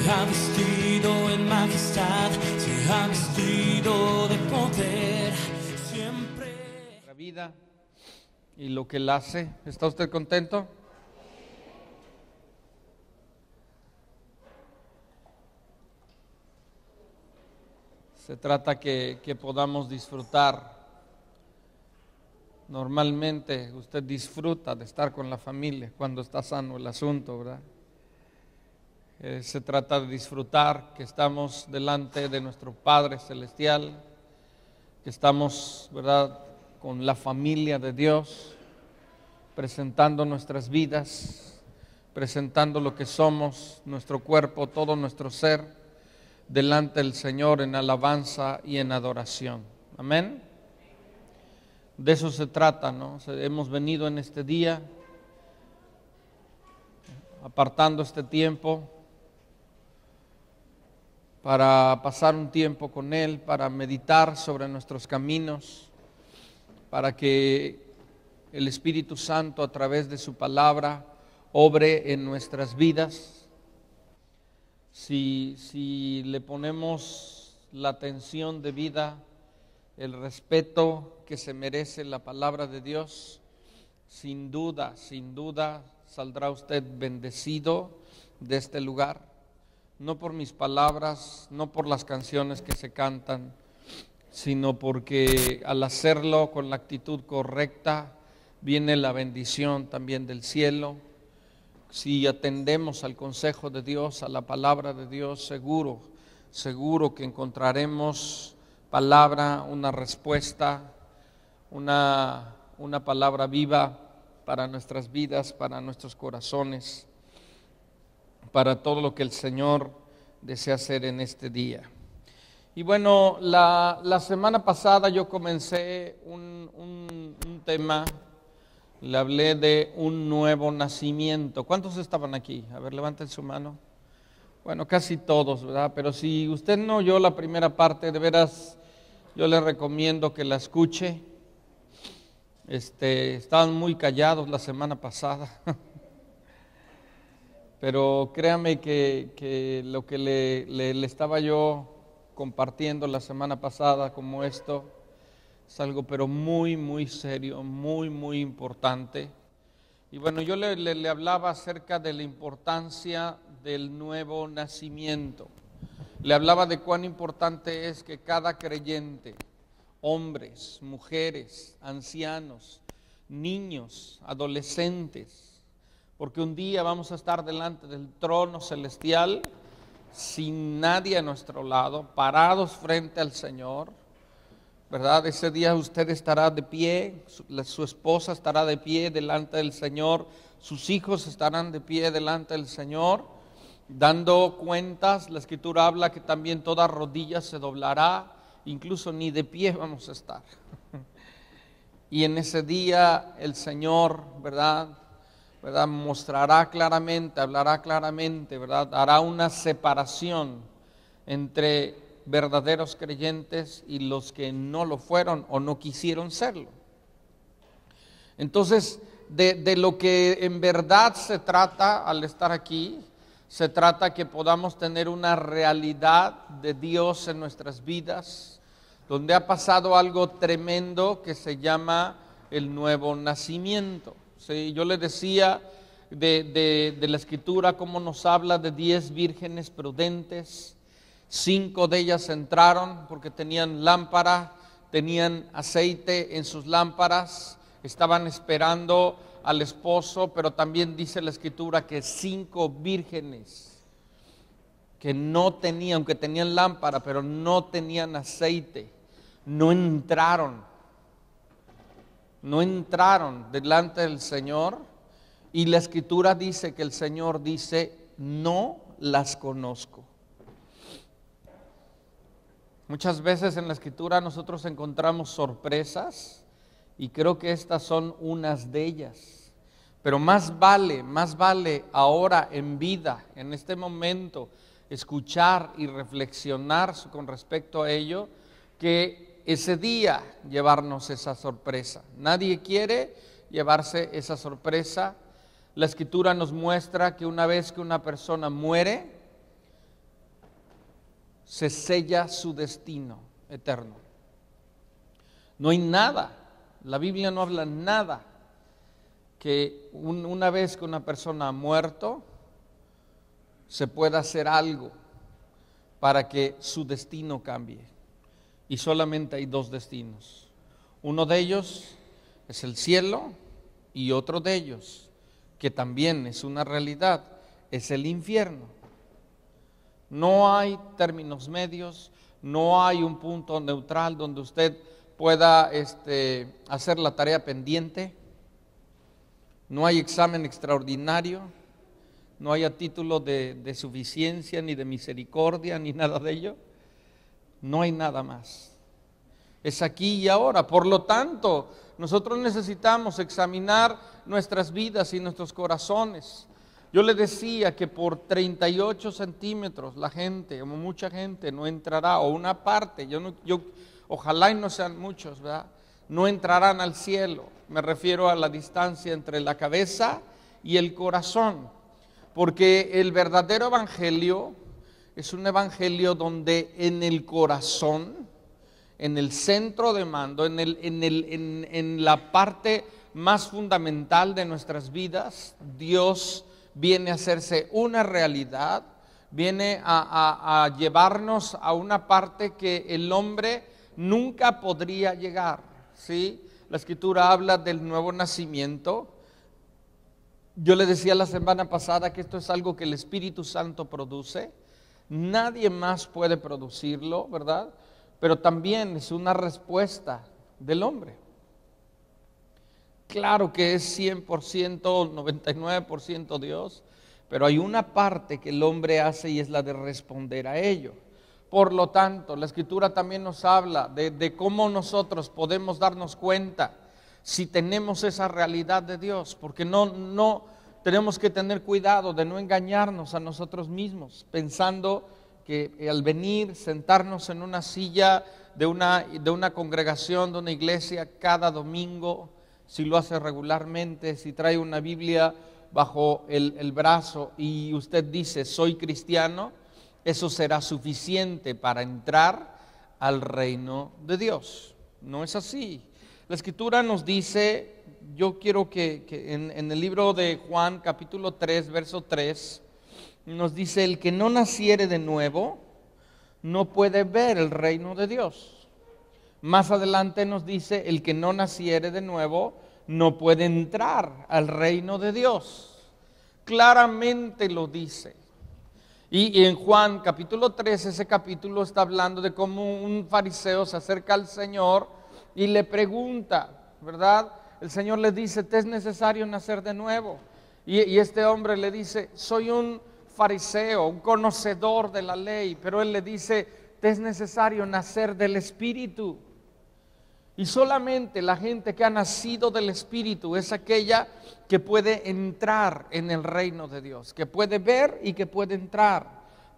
se ha vestido en majestad, se ha vestido de poder, siempre. Nuestra vida y lo que Él hace. ¿Está usted contento? Se trata que podamos disfrutar. Normalmente usted disfruta de estar con la familia cuando está sano el asunto, ¿verdad? Se trata de disfrutar que estamos delante de nuestro Padre Celestial, que estamos, ¿verdad?, con la familia de Dios, presentando nuestras vidas, presentando lo que somos, nuestro cuerpo, todo nuestro ser, delante del Señor en alabanza y en adoración. Amén. De eso se trata, ¿no? Hemos venido en este día, apartando este tiempo para pasar un tiempo con Él, para meditar sobre nuestros caminos, para que el Espíritu Santo a través de su palabra obre en nuestras vidas. Si le ponemos la atención debida, el respeto que se merece la palabra de Dios, sin duda saldrá usted bendecido de este lugar, no por mis palabras, no por las canciones que se cantan, sino porque al hacerlo con la actitud correcta, viene la bendición también del cielo. Si atendemos al consejo de Dios, a la palabra de Dios, seguro que encontraremos palabra, una respuesta, una palabra viva para nuestras vidas, para nuestros corazones, para todo lo que el Señor desea hacer en este día. Y bueno, la semana pasada yo comencé un tema, le hablé de un nuevo nacimiento. ¿Cuántos estaban aquí? A ver, levanten su mano. Bueno, casi todos, ¿verdad? Pero si usted no oyó la primera parte, de veras, yo le recomiendo que la escuche. Estaban muy callados la semana pasada. Pero créame que lo que le estaba yo compartiendo la semana pasada como esto es algo pero muy serio, muy importante. Y bueno, yo le hablaba acerca de la importancia del nuevo nacimiento. Le hablaba de cuán importante es que cada creyente, hombres, mujeres, ancianos, niños, adolescentes, porque un día vamos a estar delante del trono celestial sin nadie a nuestro lado, parados frente al Señor, ¿verdad? Ese día usted estará de pie, su esposa estará de pie delante del Señor, sus hijos estarán de pie delante del Señor, dando cuentas. La Escritura habla que también toda rodilla se doblará, incluso ni de pie vamos a estar. Y en ese día el Señor, ¿verdad? Mostrará claramente, hablará claramente, ¿verdad? Hará una separación entre verdaderos creyentes y los que no lo fueron o no quisieron serlo. Entonces, de lo que en verdad se trata al estar aquí, se trata que podamos tener una realidad de Dios en nuestras vidas, donde ha pasado algo tremendo que se llama el nuevo nacimiento. Sí, yo le decía de la Escritura cómo nos habla de 10 vírgenes prudentes. 5 de ellas entraron porque tenían lámpara, tenían aceite en sus lámparas, estaban esperando al esposo, pero también dice la Escritura que 5 vírgenes que no tenían, aunque tenían lámpara, pero no tenían aceite, no entraron delante del Señor. Y la Escritura dice que el Señor dice, no las conozco. Muchas veces en la Escritura nosotros encontramos sorpresas y creo que estas son unas de ellas. Pero más vale ahora en vida, en este momento, escuchar y reflexionar con respecto a ello, que ese día llevarnos esa sorpresa. Nadie quiere llevarse esa sorpresa. La Escritura nos muestra que una vez que una persona muere, se sella su destino eterno. No hay nada, la Biblia no habla nada, que una vez que una persona ha muerto, se pueda hacer algo para que su destino cambie. Y solamente hay dos destinos. Uno de ellos es el cielo y otro de ellos, que también es una realidad, es el infierno. No hay términos medios, no hay un punto neutral donde usted pueda hacer la tarea pendiente. No hay examen extraordinario, no hay a título de suficiencia, ni de misericordia, ni nada de ello. No hay nada más. Es aquí y ahora. Por lo tanto, nosotros necesitamos examinar nuestras vidas y nuestros corazones. Yo le decía que por 38 centímetros la gente, como mucha gente, no entrará, o una parte, ojalá y no sean muchos, ¿verdad? No entrarán al cielo. Me refiero a la distancia entre la cabeza y el corazón. Porque el verdadero evangelio es un evangelio donde en el corazón, en el centro de mando, en la parte más fundamental de nuestras vidas, Dios viene a hacerse una realidad, viene a llevarnos a una parte que el hombre nunca podría llegar, ¿sí? La Escritura habla del nuevo nacimiento. Yo le decía la semana pasada que esto es algo que el Espíritu Santo produce. Nadie más puede producirlo, ¿verdad? Pero también es una respuesta del hombre. Claro que es 100%, 99% Dios, pero hay una parte que el hombre hace y es la de responder a ello. Por lo tanto, la Escritura también nos habla de cómo nosotros podemos darnos cuenta si tenemos esa realidad de Dios, porque no tenemos que tener cuidado de no engañarnos a nosotros mismos, pensando que al venir, sentarnos en una silla de una congregación, de una iglesia cada domingo, si lo hace regularmente, si trae una Biblia bajo el brazo y usted dice soy cristiano, eso será suficiente para entrar al reino de Dios. No es así. La Escritura nos dice, yo quiero que en el libro de Juan capítulo 3, verso 3, nos dice, el que no naciere de nuevo no puede ver el reino de Dios. Más adelante nos dice, el que no naciere de nuevo no puede entrar al reino de Dios. Claramente lo dice. Y en Juan capítulo 3, ese capítulo está hablando de cómo un fariseo se acerca al Señor y le pregunta, ¿verdad? El Señor le dice, ¿te es necesario nacer de nuevo? Y este hombre le dice, soy un fariseo, un conocedor de la ley, pero él le dice, te es necesario nacer del Espíritu. Y solamente la gente que ha nacido del Espíritu es aquella que puede entrar en el reino de Dios, que puede ver y que puede entrar.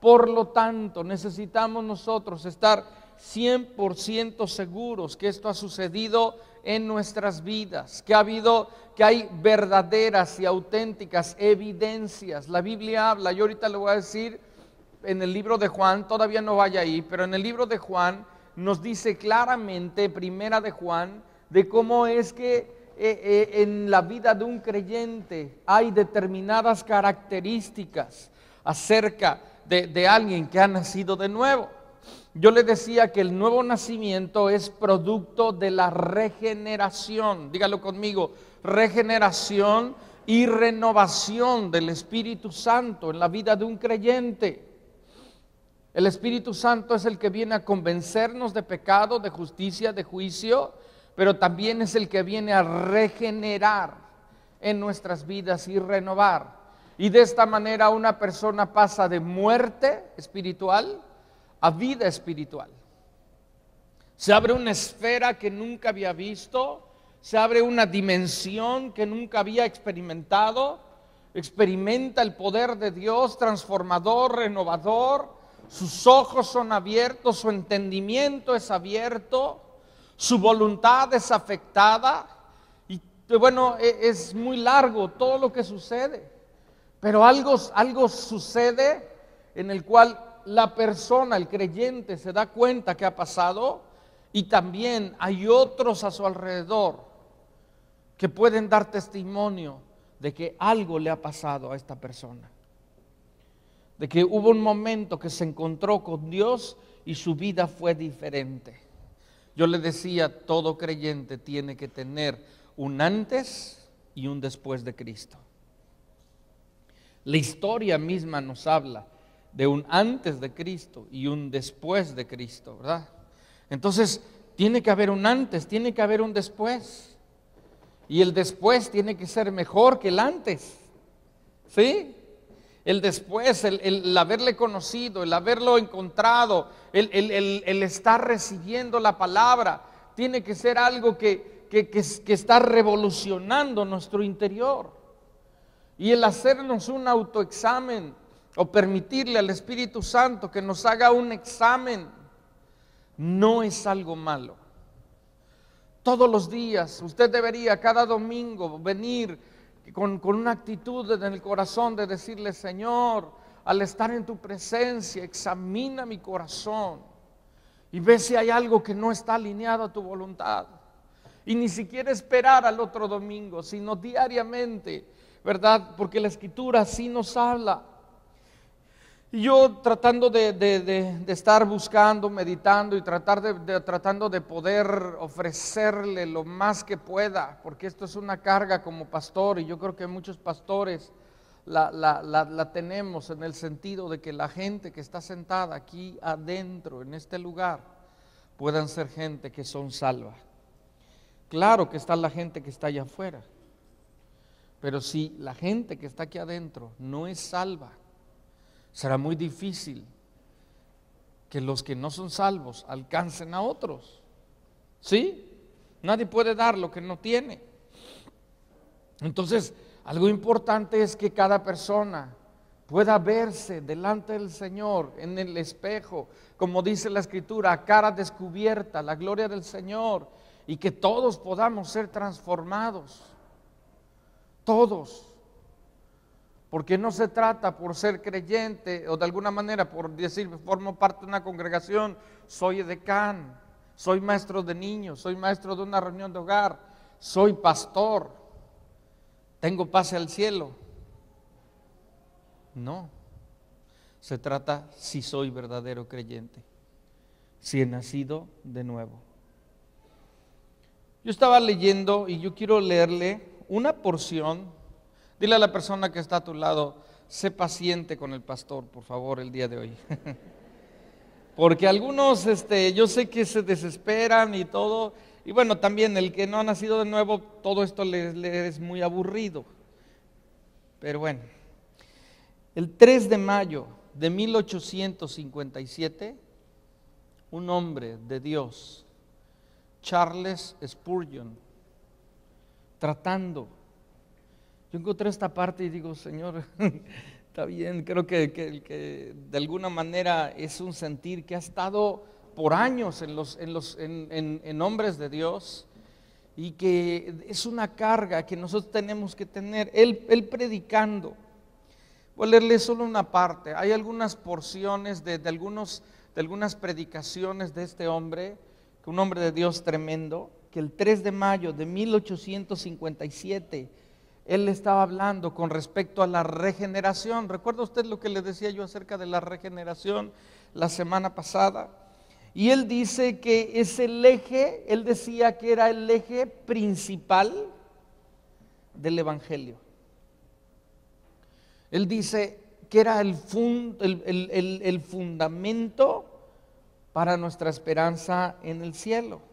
Por lo tanto, necesitamos nosotros estar 100% seguros que esto ha sucedido en nuestras vidas, que hay verdaderas y auténticas evidencias. La Biblia habla, yo ahorita le voy a decir en el libro de Juan, todavía no vaya ahí, pero en el libro de Juan nos dice claramente, primera de Juan, de cómo es que en la vida de un creyente hay determinadas características acerca de alguien que ha nacido de nuevo. Yo le decía que el nuevo nacimiento es producto de la regeneración, dígalo conmigo, regeneración y renovación del Espíritu Santo en la vida de un creyente. El Espíritu Santo es el que viene a convencernos de pecado, de justicia, de juicio, pero también es el que viene a regenerar en nuestras vidas y renovar. Y de esta manera una persona pasa de muerte espiritual a vida espiritual. Se abre una esfera que nunca había visto, se abre una dimensión que nunca había experimentado, experimenta el poder de Dios transformador, renovador. Sus ojos son abiertos, su entendimiento es abierto, su voluntad es afectada. Y bueno, es muy largo todo lo que sucede, pero algo sucede en el cual la persona, el creyente, se da cuenta que ha pasado y también hay otros a su alrededor que pueden dar testimonio de que algo le ha pasado a esta persona, de que hubo un momento que se encontró con Dios y su vida fue diferente. Yo le decía, todo creyente tiene que tener un antes y un después de Cristo. La historia misma nos habla de un antes de Cristo y un después de Cristo, ¿verdad? Entonces, tiene que haber un antes, tiene que haber un después. Y el después tiene que ser mejor que el antes, ¿sí? El después, el haberle conocido, el haberlo encontrado, el estar recibiendo la palabra, tiene que ser algo que está revolucionando nuestro interior. Y el hacernos un autoexamen o permitirle al Espíritu Santo que nos haga un examen no es algo malo. Todos los días usted debería, cada domingo, venir con una actitud en el corazón de decirle: Señor, al estar en tu presencia, examina mi corazón y ve si hay algo que no está alineado a tu voluntad. Y ni siquiera esperar al otro domingo, sino diariamente, ¿verdad? Porque la Escritura así nos habla. Y yo tratando de estar buscando, meditando y tratando de poder ofrecerle lo más que pueda, porque esto es una carga como pastor, y yo creo que muchos pastores la tenemos, en el sentido de que la gente que está sentada aquí adentro, en este lugar, puedan ser gente que son salvas. Claro que está la gente que está allá afuera, pero si la gente que está aquí adentro no es salva, será muy difícil que los que no son salvos alcancen a otros. ¿Sí? Nadie puede dar lo que no tiene. Entonces, algo importante es que cada persona pueda verse delante del Señor en el espejo, como dice la Escritura, a cara descubierta, la gloria del Señor, y que todos podamos ser transformados. Todos. Porque no se trata por ser creyente o de alguna manera por decir, formo parte de una congregación, soy edecán, soy maestro de niños, soy maestro de una reunión de hogar, soy pastor, tengo pase al cielo. No, se trata si soy verdadero creyente, si he nacido de nuevo. Yo estaba leyendo y yo quiero leerle una porción. Dile a la persona que está a tu lado: sé paciente con el pastor, por favor, el día de hoy. Porque algunos, yo sé que se desesperan y todo. Y bueno, también el que no ha nacido de nuevo, todo esto le es muy aburrido. Pero bueno, el 3 de mayo de 1857, un hombre de Dios, Charles Spurgeon, yo encontré esta parte y digo: Señor, está bien, creo que de alguna manera es un sentir que ha estado por años en hombres de Dios, y que es una carga que nosotros tenemos que tener. Él predicando, voy a leerle solo una parte. Hay algunas porciones de algunas predicaciones de este hombre, que un hombre de Dios tremendo, que el 3 de mayo de 1857 él estaba hablando con respecto a la regeneración. ¿Recuerda usted lo que le decía yo acerca de la regeneración la semana pasada? Y él dice que es el eje, él decía que era el eje principal del Evangelio. Él dice que era el fundamento para nuestra esperanza en el cielo.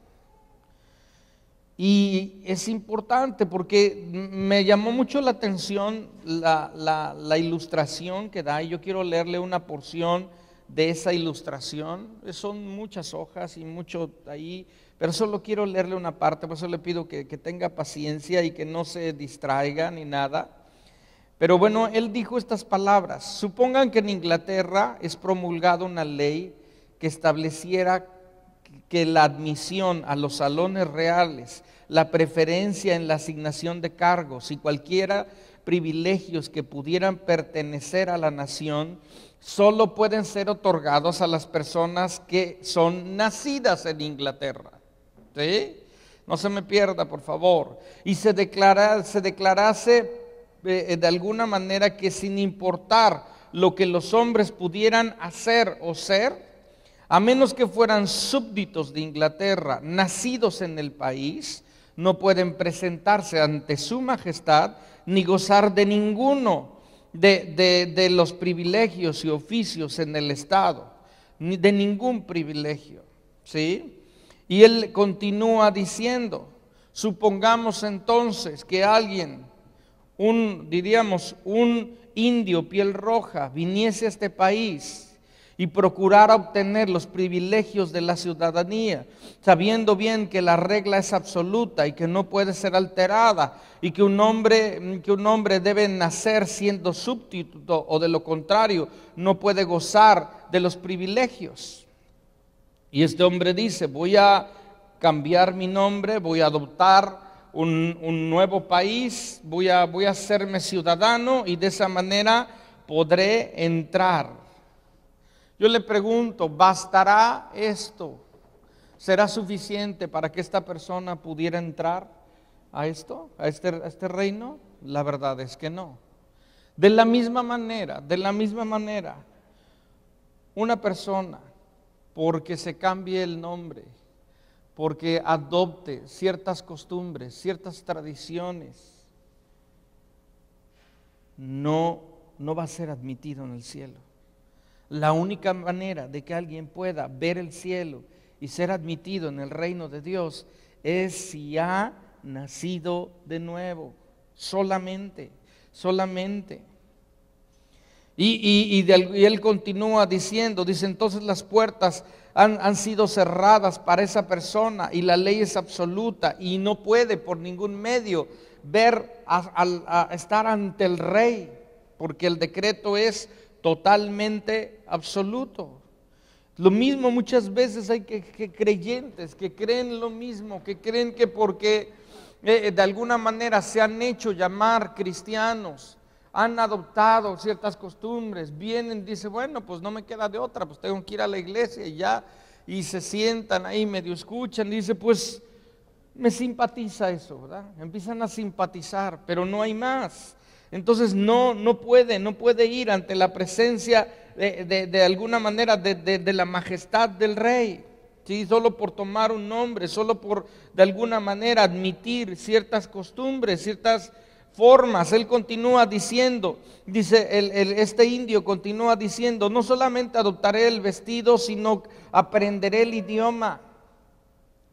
Y es importante porque me llamó mucho la atención la ilustración que da, y yo quiero leerle una porción de esa ilustración. Son muchas hojas y mucho ahí, pero solo quiero leerle una parte. Por eso le pido que tenga paciencia y que no se distraiga ni nada. Pero bueno, él dijo estas palabras: supongan que en Inglaterra es promulgada una ley que estableciera que la admisión a los salones reales, la preferencia en la asignación de cargos y cualquier privilegios que pudieran pertenecer a la nación solo pueden ser otorgados a las personas que son nacidas en Inglaterra. ¿Sí? No se me pierda, por favor. Y se declarase de alguna manera que sin importar lo que los hombres pudieran hacer o ser, a menos que fueran súbditos de Inglaterra, nacidos en el país, no pueden presentarse ante su majestad ni gozar de ninguno de los privilegios y oficios en el Estado, ni de ningún privilegio, ¿sí? Y él continúa diciendo, supongamos entonces que alguien, diríamos un indio piel roja, viniese a este país y procurara obtener los privilegios de la ciudadanía, sabiendo bien que la regla es absoluta y que no puede ser alterada, y que un hombre debe nacer siendo súbdito, o de lo contrario no puede gozar de los privilegios. Y este hombre dice, voy a cambiar mi nombre, voy a adoptar un nuevo país, voy a hacerme ciudadano y de esa manera podré entrar. Yo le pregunto, ¿bastará esto? ¿Será suficiente para que esta persona pudiera entrar a este reino? La verdad es que no. De la misma manera, una persona, porque se cambie el nombre, porque adopte ciertas costumbres, ciertas tradiciones, no va a ser admitido en el cielo. La única manera de que alguien pueda ver el cielo y ser admitido en el reino de Dios es si ha nacido de nuevo, solamente. Y él continúa diciendo, dice, entonces las puertas han sido cerradas para esa persona y la ley es absoluta y no puede por ningún medio ver a estar ante el rey, porque el decreto es totalmente absoluto. Lo mismo muchas veces hay que creyentes que creen lo mismo, que creen que porque de alguna manera se han hecho llamar cristianos, han adoptado ciertas costumbres, vienen, dice, bueno, pues no me queda de otra, pues tengo que ir a la iglesia y ya, y se sientan ahí, medio escuchan, dice, pues me simpatiza eso, ¿verdad? Empiezan a simpatizar, pero no hay más. Entonces no puede ir ante la presencia de alguna manera de la majestad del rey, ¿sí? Solo por tomar un nombre, solo por de alguna manera admitir ciertas costumbres, ciertas formas. Él continúa diciendo, este indio continúa diciendo, no solamente adoptaré el vestido, sino aprenderé el idioma.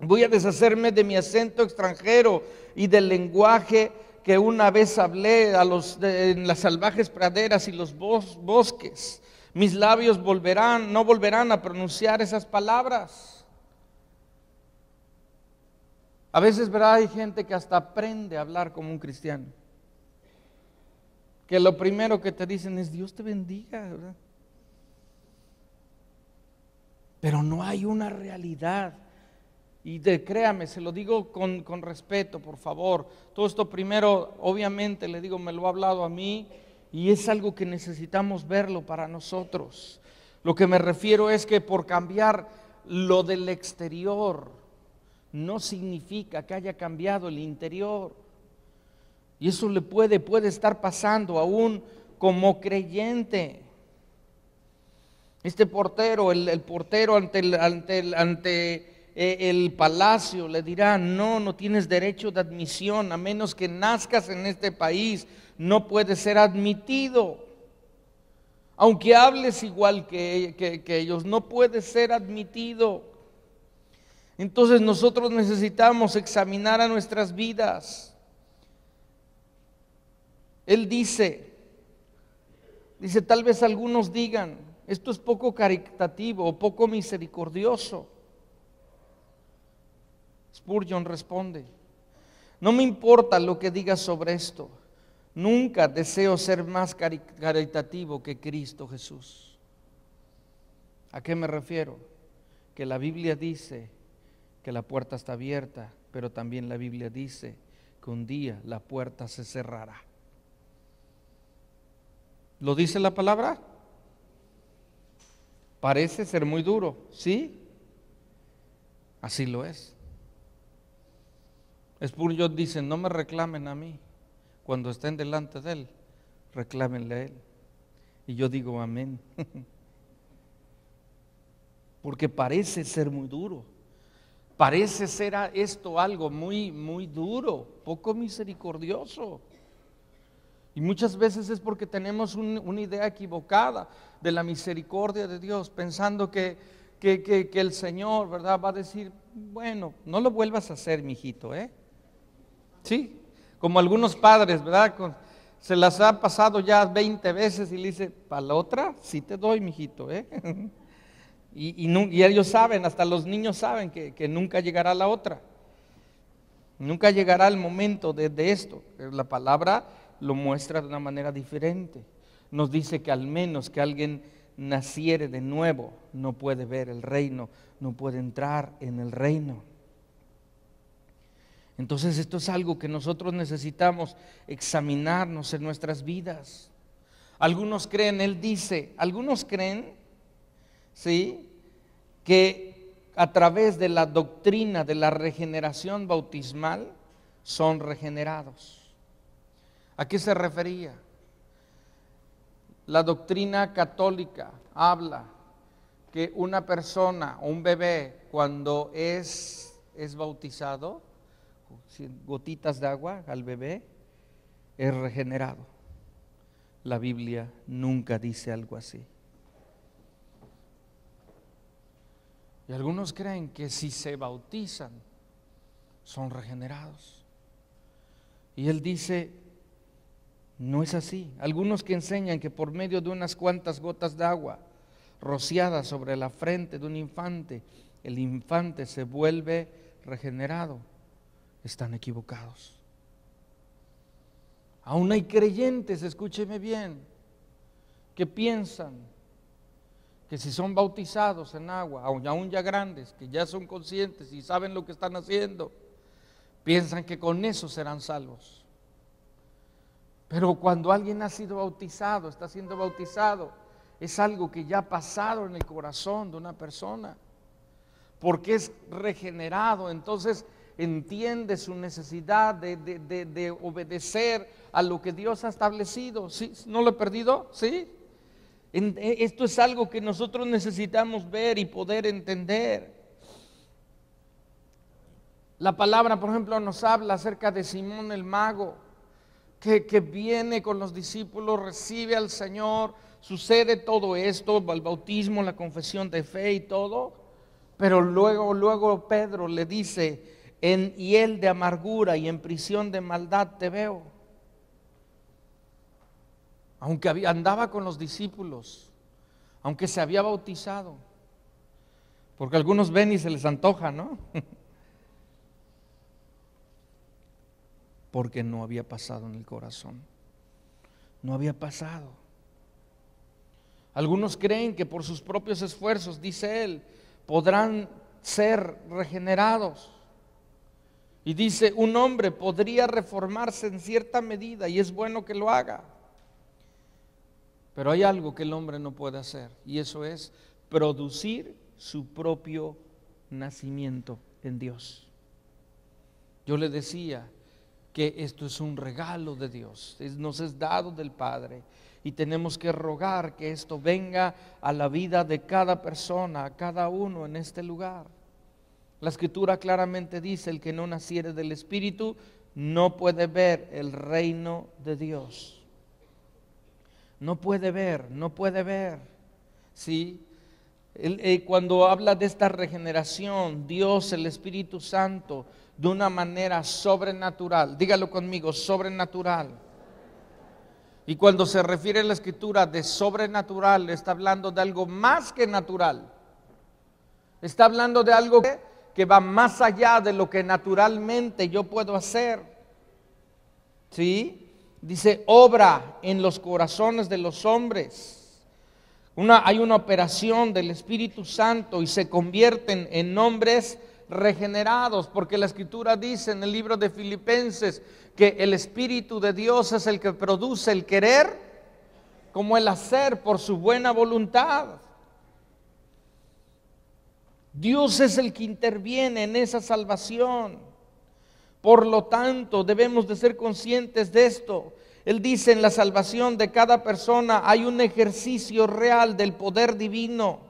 Voy a deshacerme de mi acento extranjero y del lenguaje que una vez hablé en las salvajes praderas y los bosques. Mis labios no volverán a pronunciar esas palabras. A veces, ¿verdad? Hay gente que hasta aprende a hablar como un cristiano, que lo primero que te dicen es Dios te bendiga, ¿verdad? Pero no hay una realidad. Y créame, se lo digo con respeto, por favor. Todo esto primero, obviamente, le digo, me lo ha hablado a mí y es algo que necesitamos verlo para nosotros. Lo que me refiero es que por cambiar lo del exterior no significa que haya cambiado el interior. Y eso le puede estar pasando aún como creyente. Este portero, el portero ante el palacio le dirá, no tienes derecho de admisión, a menos que nazcas en este país, no puedes ser admitido. Aunque hables igual que ellos, no puedes ser admitido. Entonces nosotros necesitamos examinar a nuestras vidas. Él dice, tal vez algunos digan, esto es poco caritativo o poco misericordioso. Spurgeon responde, no me importa lo que digas sobre esto, nunca deseo ser más caritativo que Cristo Jesús. ¿A qué me refiero? Que la Biblia dice que la puerta está abierta, pero también la Biblia dice que un día la puerta se cerrará. ¿Lo dice la palabra? Parece ser muy duro, ¿sí? Así lo es. Spurgeon dice, no me reclamen a mí, cuando estén delante de Él, reclámenle a Él. Y yo digo amén. Porque parece ser muy duro. Parece ser esto algo muy, muy duro, poco misericordioso. Y muchas veces es porque tenemos una idea equivocada de la misericordia de Dios, pensando que el Señor, ¿verdad?, va a decir, bueno, no lo vuelvas a hacer, mijito, ¿eh? Sí, como algunos padres, ¿verdad? Se las ha pasado ya 20 veces y le dice, para la otra, sí te doy, mijito, ¿eh? Y ellos saben, hasta los niños saben que nunca llegará la otra. Nunca llegará el momento de esto. La palabra lo muestra de una manera diferente. Nos dice que al menos que alguien naciere de nuevo, no puede ver el reino, no puede entrar en el reino. Entonces esto es algo que nosotros necesitamos examinarnos en nuestras vidas. Algunos creen, él dice, algunos creen, ¿sí?, que a través de la doctrina de la regeneración bautismal son regenerados. ¿A qué se refería? La doctrina católica habla que una persona o un bebé cuando es bautizado, gotitas de agua al bebé, es regenerado. La Biblia nunca dice algo así. Y algunos creen que si se bautizan son regenerados. Y él dice, no es así. Algunos que enseñan que por medio de unas cuantas gotas de agua rociadas sobre la frente de un infante, el infante se vuelve regenerado, están equivocados. Aún hay creyentes, escúcheme bien, que piensan que si son bautizados en agua, aún ya grandes, que ya son conscientes y saben lo que están haciendo, piensan que con eso serán salvos. Pero cuando alguien ha sido bautizado, está siendo bautizado, es algo que ya ha pasado en el corazón de una persona, porque es regenerado. Entonces entiende su necesidad de obedecer a lo que Dios ha establecido. ¿Sí? ¿No lo he perdido? ¿Sí? Esto es algo que nosotros necesitamos ver y poder entender. La palabra, por ejemplo, nos habla acerca de Simón el mago, que viene con los discípulos, recibe al Señor, sucede todo esto, el bautismo, la confesión de fe y todo, pero luego Pedro le dice, en hiel de amargura y en prisión de maldad te veo. Aunque andaba con los discípulos, aunque se había bautizado, porque algunos ven y se les antoja, ¿no? Porque no había pasado en el corazón, no había pasado. Algunos creen que por sus propios esfuerzos, dice él, podrán ser regenerados. Y dice, un hombre podría reformarse en cierta medida y es bueno que lo haga. Pero hay algo que el hombre no puede hacer, y eso es producir su propio nacimiento en Dios. Yo le decía que esto es un regalo de Dios, nos es dado del Padre, y tenemos que rogar que esto venga a la vida de cada persona, a cada uno en este lugar. La Escritura claramente dice, el que no naciere del Espíritu no puede ver el reino de Dios. No puede ver, ¿sí? Cuando habla de esta regeneración, Dios, el Espíritu Santo, de una manera sobrenatural, dígalo conmigo, sobrenatural. Y cuando se refiere a la Escritura de sobrenatural, está hablando de algo más que natural. Está hablando de algo que va más allá de lo que naturalmente yo puedo hacer, ¿sí? Dice, obra en los corazones de los hombres. Hay una operación del Espíritu Santo y se convierten en hombres regenerados, porque la Escritura dice en el libro de Filipenses que el Espíritu de Dios es el que produce el querer como el hacer por su buena voluntad. Dios es el que interviene en esa salvación. Por lo tanto, debemos de ser conscientes de esto. Él dice, en la salvación de cada persona hay un ejercicio real del poder divino,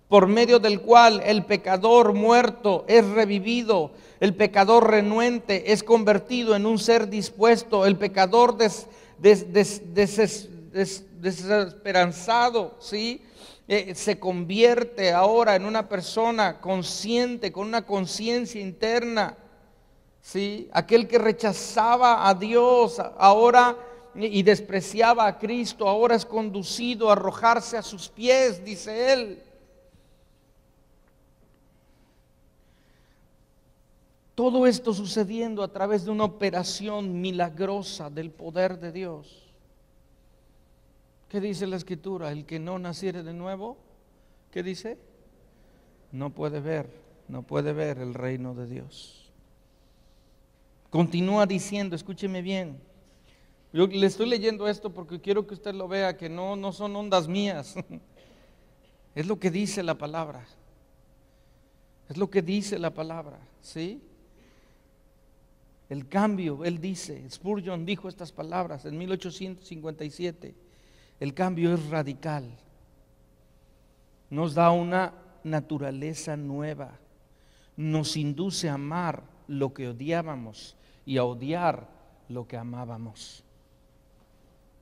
por medio del cual el pecador muerto es revivido, el pecador renuente es convertido en un ser dispuesto, el pecador desesperanzado, ¿sí? Se convierte ahora en una persona consciente, con una conciencia interna, ¿sí? Aquel que rechazaba a Dios ahora y despreciaba a Cristo, ahora es conducido a arrojarse a sus pies, dice él. Todo esto sucediendo a través de una operación milagrosa del poder de Dios. ¿Qué dice la Escritura? El que no naciere de nuevo, ¿qué dice? No puede ver el reino de Dios. Continúa diciendo, escúcheme bien. Yo le estoy leyendo esto porque quiero que usted lo vea, que no son ondas mías. Es lo que dice la palabra. Es lo que dice la palabra, ¿sí? El cambio, él dice, Spurgeon dijo estas palabras en 1857. El cambio es radical. Nos da una naturaleza nueva. Nos induce a amar lo que odiábamos y a odiar lo que amábamos.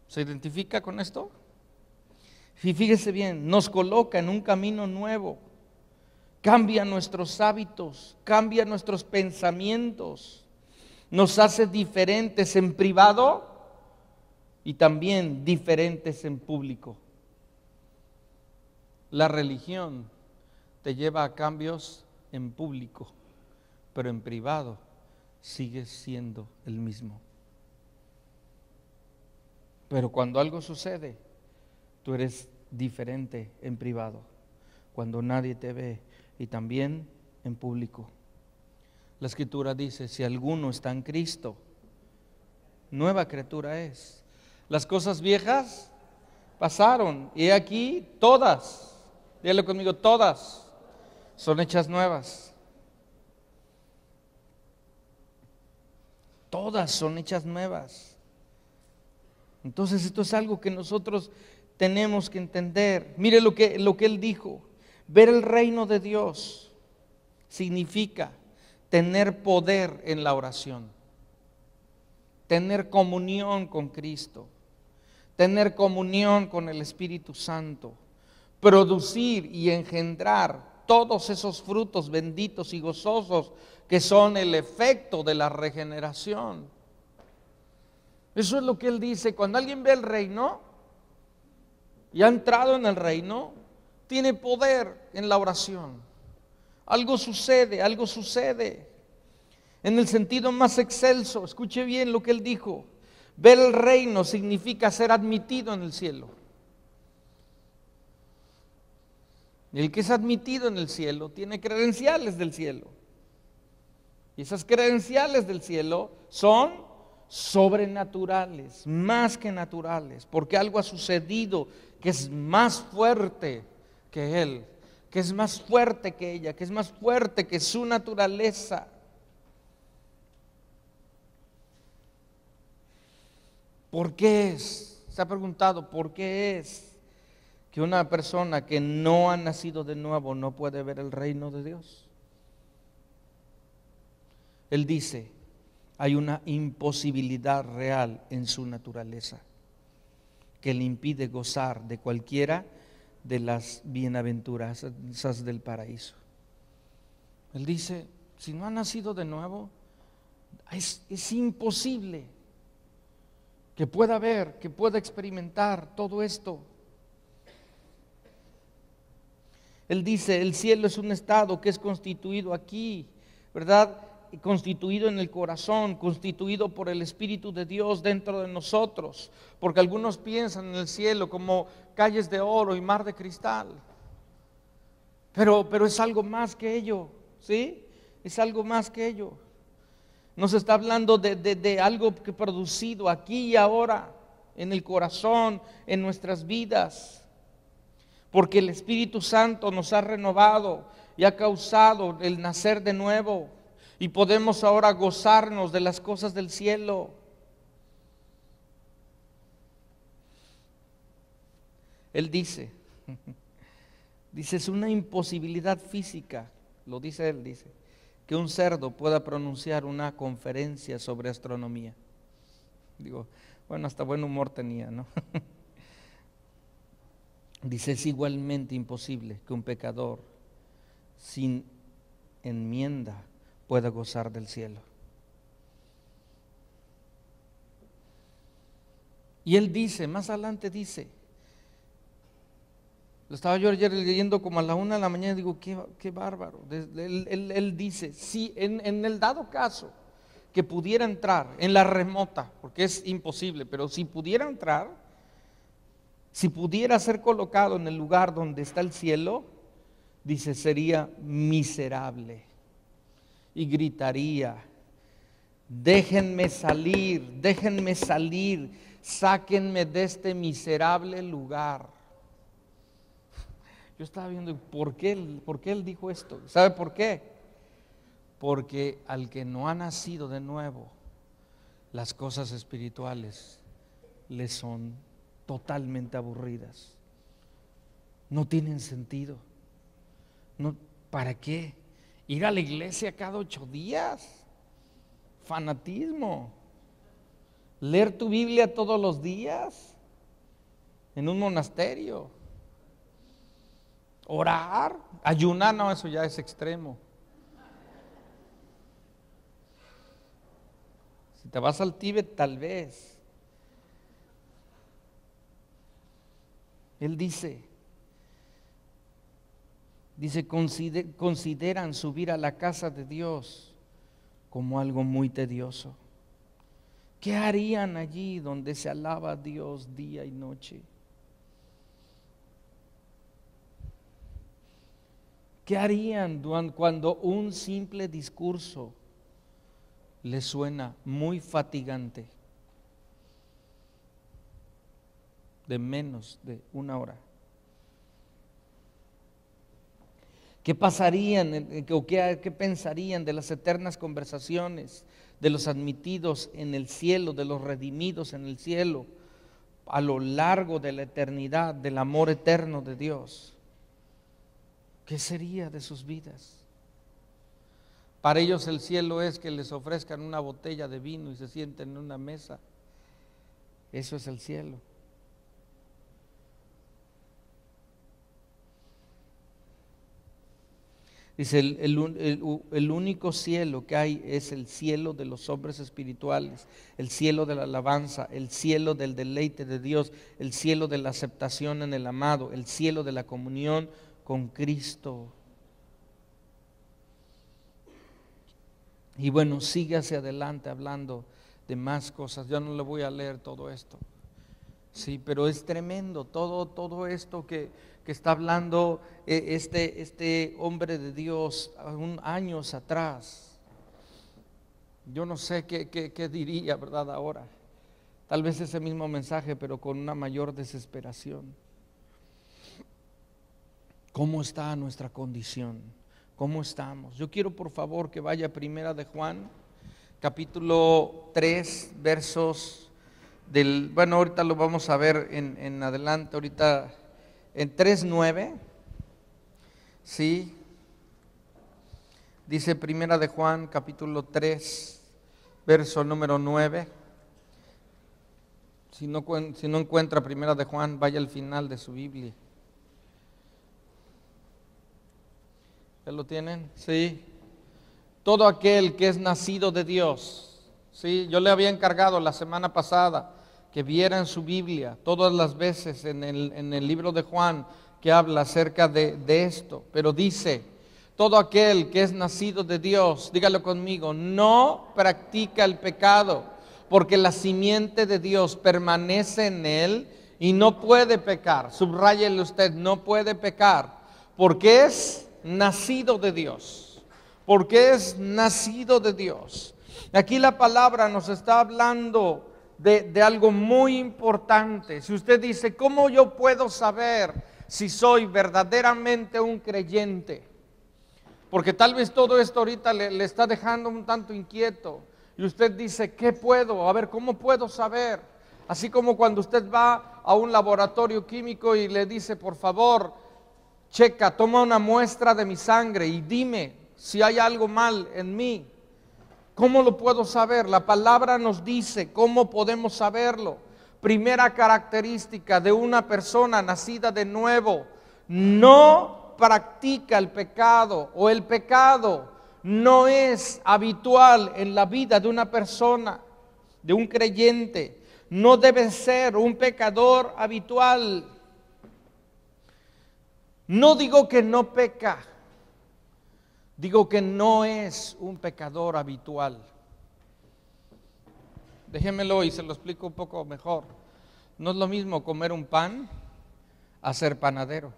¿Se identifica con esto? Y fíjese bien, nos coloca en un camino nuevo. Cambia nuestros hábitos, cambia nuestros pensamientos. Nos hace diferentes en privado y también diferentes en público. La religión te lleva a cambios en público, pero en privado sigues siendo el mismo. Pero cuando algo sucede, tú eres diferente en privado, cuando nadie te ve, y también en público. La Escritura dice, si alguno está en Cristo, nueva criatura es. Las cosas viejas pasaron y aquí todas, dígale conmigo, todas son hechas nuevas. Todas son hechas nuevas. Entonces esto es algo que nosotros tenemos que entender. Mire lo que él dijo, ver el reino de Dios significa tener poder en la oración, tener comunión con Cristo, tener comunión con el Espíritu Santo, producir y engendrar todos esos frutos benditos y gozosos que son el efecto de la regeneración. Eso es lo que él dice. Cuando alguien ve el reino y ha entrado en el reino, tiene poder en la oración. Algo sucede. En el sentido más excelso, escuche bien lo que él dijo. Ver el reino significa ser admitido en el cielo. El que es admitido en el cielo tiene credenciales del cielo. Y esas credenciales del cielo son sobrenaturales, más que naturales, porque algo ha sucedido que es más fuerte que él, que es más fuerte que ella, que es más fuerte que su naturaleza. ¿Por qué es? Se ha preguntado, ¿por qué es que una persona que no ha nacido de nuevo no puede ver el reino de Dios? Él dice, hay una imposibilidad real en su naturaleza que le impide gozar de cualquiera de las bienaventuranzas del paraíso. Él dice, si no ha nacido de nuevo, es imposible que pueda ver, que pueda experimentar todo esto. Él dice, el cielo es un estado que es constituido aquí, ¿verdad? Constituido en el corazón, constituido por el Espíritu de Dios dentro de nosotros, porque algunos piensan en el cielo como calles de oro y mar de cristal, pero es algo más que ello, ¿sí? Es algo más que ello. Nos está hablando de algo que producido aquí y ahora, en el corazón, en nuestras vidas. Porque el Espíritu Santo nos ha renovado y ha causado el nacer de nuevo. Y podemos ahora gozarnos de las cosas del cielo. Él dice, es una imposibilidad física, lo dice él, dice, que un cerdo pueda pronunciar una conferencia sobre astronomía. Digo, bueno, hasta buen humor tenía, ¿no? Dice, es igualmente imposible que un pecador sin enmienda pueda gozar del cielo. Y él dice, más adelante dice, lo estaba yo ayer leyendo como a la 1 de la mañana, digo, qué bárbaro. Él dice, si en el dado caso que pudiera entrar en la remota, porque es imposible, pero si pudiera entrar, si pudiera ser colocado en el lugar donde está el cielo, dice, sería miserable y gritaría, déjenme salir, sáquenme de este miserable lugar. Yo estaba viendo por qué él dijo esto. ¿Sabe por qué? Porque al que no ha nacido de nuevo, las cosas espirituales le son totalmente aburridas. No tienen sentido. No, ¿para qué? Ir a la iglesia cada 8 días. Fanatismo. Leer tu Biblia todos los días en un monasterio. Orar, ayunar, no, eso ya es extremo. Si te vas al Tíbet, tal vez. Él dice, consideran subir a la casa de Dios como algo muy tedioso. ¿Qué harían allí donde se alaba a Dios día y noche? ¿Qué harían cuando un simple discurso les suena muy fatigante? De menos de 1 hora. ¿Qué pasarían o qué pensarían de las eternas conversaciones de los admitidos en el cielo, de los redimidos en el cielo, a lo largo de la eternidad, del amor eterno de Dios? ¿Qué sería de sus vidas? Para ellos el cielo es que les ofrezcan una botella de vino y se sienten en una mesa. Eso es el cielo. Dice, el único cielo que hay es el cielo de los hombres espirituales, el cielo de la alabanza, el cielo del deleite de Dios, el cielo de la aceptación en el amado, el cielo de la comunión con Cristo. Y bueno, sigue hacia adelante hablando de más cosas. Yo no le voy a leer todo esto. Sí, pero es tremendo todo esto que está hablando este hombre de Dios años atrás. Yo no sé qué diría, ¿verdad? Ahora. Tal vez ese mismo mensaje, pero con una mayor desesperación. ¿Cómo está nuestra condición? ¿Cómo estamos? Yo quiero por favor que vaya a Primera de Juan, capítulo 3, versos bueno, ahorita lo vamos a ver en adelante, ahorita en 3:9, ¿sí? Dice Primera de Juan, capítulo 3, verso número 9. Si no encuentra Primera de Juan, vaya al final de su Biblia. ¿Ya lo tienen? Sí. Todo aquel que es nacido de Dios. Sí, yo le había encargado la semana pasada que viera en su Biblia todas las veces en el libro de Juan que habla acerca de esto. Pero dice, todo aquel que es nacido de Dios, dígalo conmigo, no practica el pecado, porque la simiente de Dios permanece en él y no puede pecar. Subráyele usted, no puede pecar, porque es nacido de Dios. Porque es nacido de Dios. Aquí la palabra nos está hablando de algo muy importante. Si usted dice, ¿cómo yo puedo saber si soy verdaderamente un creyente? Porque tal vez todo esto ahorita le está dejando un tanto inquieto. Y usted dice, ¿qué puedo? A ver, ¿cómo puedo saber? Así como cuando usted va a un laboratorio químico y le dice, por favor, checa, toma una muestra de mi sangre y dime si hay algo mal en mí. ¿Cómo lo puedo saber? La palabra nos dice cómo podemos saberlo. Primera característica de una persona nacida de nuevo: no practica el pecado, o el pecado no es habitual en la vida de una persona, de un creyente. No debe ser un pecador habitual. No digo que no peca, digo que no es un pecador habitual. Déjenmelo y se lo explico un poco mejor. No es lo mismo comer un pan a ser panadero.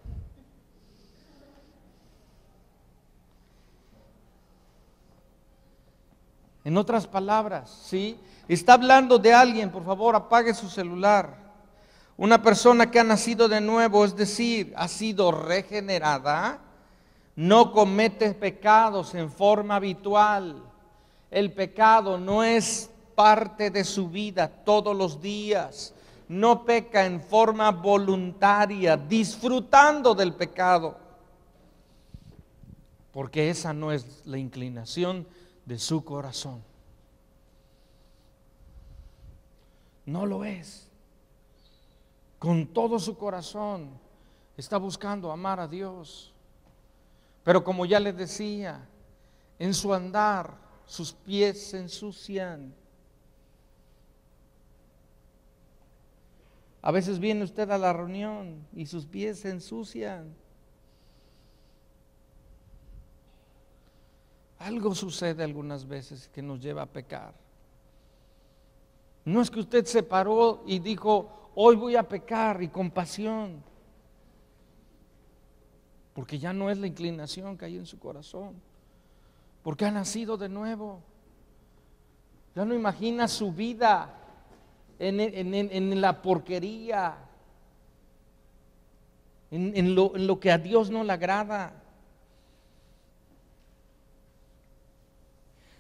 En otras palabras, ¿sí? Está hablando de alguien, por favor, apague su celular. Una persona que ha nacido de nuevo, es decir, ha sido regenerada, no comete pecados en forma habitual. El pecado no es parte de su vida todos los días. No peca en forma voluntaria, disfrutando del pecado, porque esa no es la inclinación de su corazón. No lo es. Con todo su corazón está buscando amar a Dios. Pero como ya les decía, en su andar sus pies se ensucian. A veces viene usted a la reunión y sus pies se ensucian. Algo sucede algunas veces que nos lleva a pecar. No es que usted se paró y dijo, hoy voy a pecar, y con pasión, porque ya no es la inclinación que hay en su corazón, porque ha nacido de nuevo. Ya no imagina su vida en la porquería, en lo que a Dios no le agrada.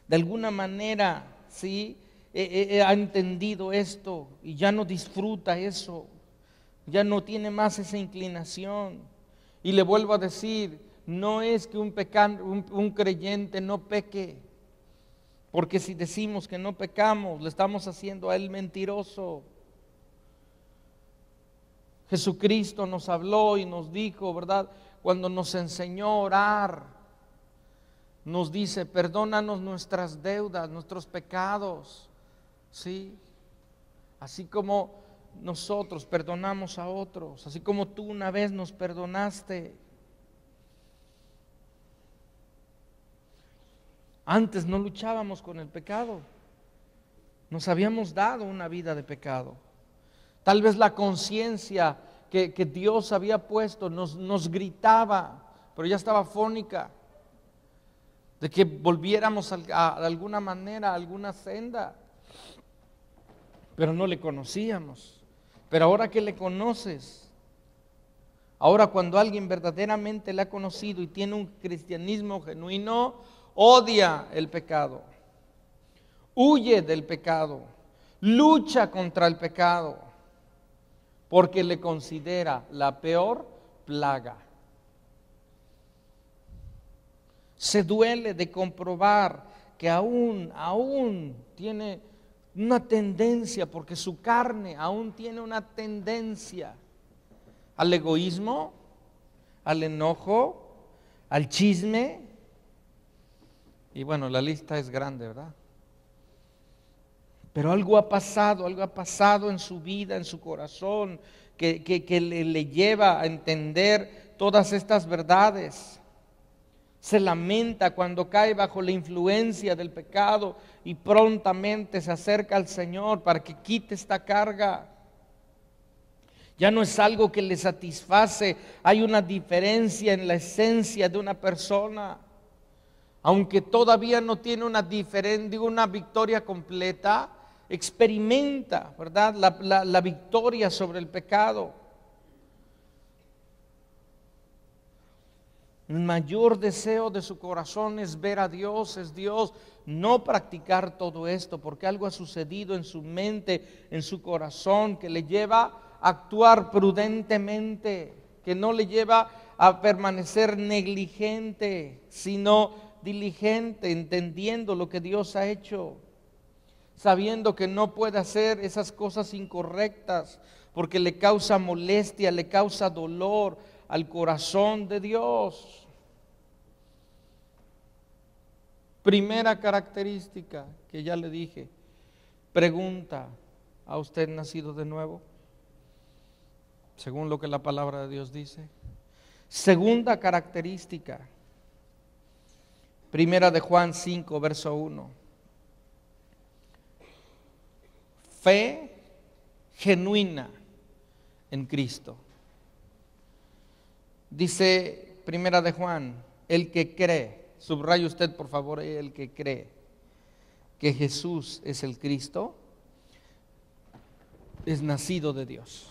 De alguna manera, ¿sí? Ha entendido esto y ya no disfruta eso, ya no tiene más esa inclinación. Y le vuelvo a decir, no es que un creyente no peque, porque si decimos que no pecamos, le estamos haciendo a él mentiroso. Jesucristo nos habló y nos dijo, ¿verdad? Cuando nos enseñó a orar, nos dice, perdónanos nuestras deudas, nuestros pecados, ¿sí? Así como nosotros perdonamos a otros, así como tú una vez nos perdonaste. Antes no luchábamos con el pecado, nos habíamos dado una vida de pecado. Tal vez la conciencia que Dios había puesto nos gritaba, pero ya estaba fónica, de que volviéramos de alguna manera a alguna senda, pero no le conocíamos. Pero ahora que le conoces, ahora cuando alguien verdaderamente le ha conocido y tiene un cristianismo genuino, odia el pecado, huye del pecado, lucha contra el pecado, porque le considera la peor plaga. Se duele de comprobar que aún tiene una tendencia, porque su carne aún tiene una tendencia al egoísmo, al enojo, al chisme. Y bueno, la lista es grande, ¿verdad? Pero algo ha pasado en su vida, en su corazón, que le lleva a entender todas estas verdades. Se lamenta cuando cae bajo la influencia del pecado y prontamente se acerca al Señor para que quite esta carga. Ya no es algo que le satisface. Hay una diferencia en la esencia de una persona. Aunque todavía no tiene una victoria completa, experimenta, ¿verdad?, la victoria sobre el pecado. El mayor deseo de su corazón es ver a Dios, es Dios, no practicar todo esto, porque algo ha sucedido en su mente, en su corazón, que le lleva a actuar prudentemente, que no le lleva a permanecer negligente, sino diligente, entendiendo lo que Dios ha hecho, sabiendo que no puede hacer esas cosas incorrectas, porque le causa molestia, le causa dolor al corazón de Dios. Primera característica que ya le dije, pregunta: ¿ha usted nacido de nuevo? Según lo que la palabra de Dios dice. Segunda característica, Primera de Juan 5, verso 1. Fe genuina en Cristo. Dice Primera de Juan, el que cree, subraye usted por favor, el que cree que Jesús es el Cristo, es nacido de Dios.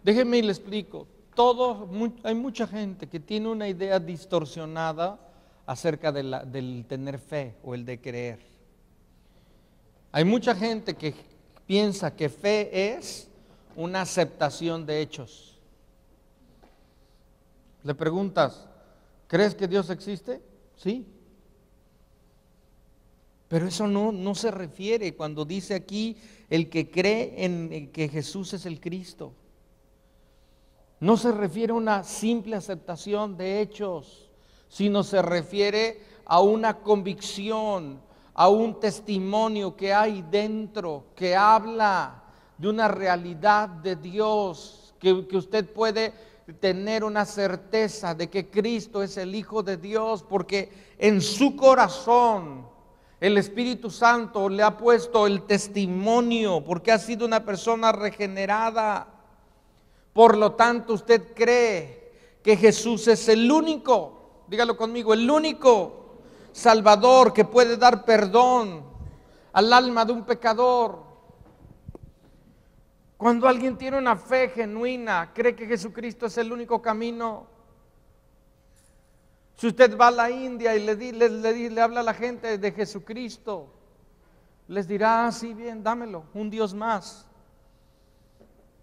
Déjeme y le explico. Hay mucha gente que tiene una idea distorsionada acerca del tener fe o el de creer. Hay mucha gente que piensa que fe es una aceptación de hechos. Le preguntas, ¿crees que Dios existe? Sí. Pero eso no se refiere cuando dice aquí el que cree en que Jesús es el Cristo. No se refiere a una simple aceptación de hechos, sino se refiere a una convicción, a un testimonio que hay dentro, que habla de una realidad de Dios, que usted puede tener una certeza de que Cristo es el Hijo de Dios, porque en su corazón el Espíritu Santo le ha puesto el testimonio, porque ha sido una persona regenerada. Por lo tanto, usted cree que Jesús es el único, dígalo conmigo, el único Salvador que puede dar perdón al alma de un pecador. Cuando alguien tiene una fe genuina, cree que Jesucristo es el único camino. Si usted va a la India y le habla a la gente de Jesucristo, les dirá, sí, bien, dámelo, un Dios más.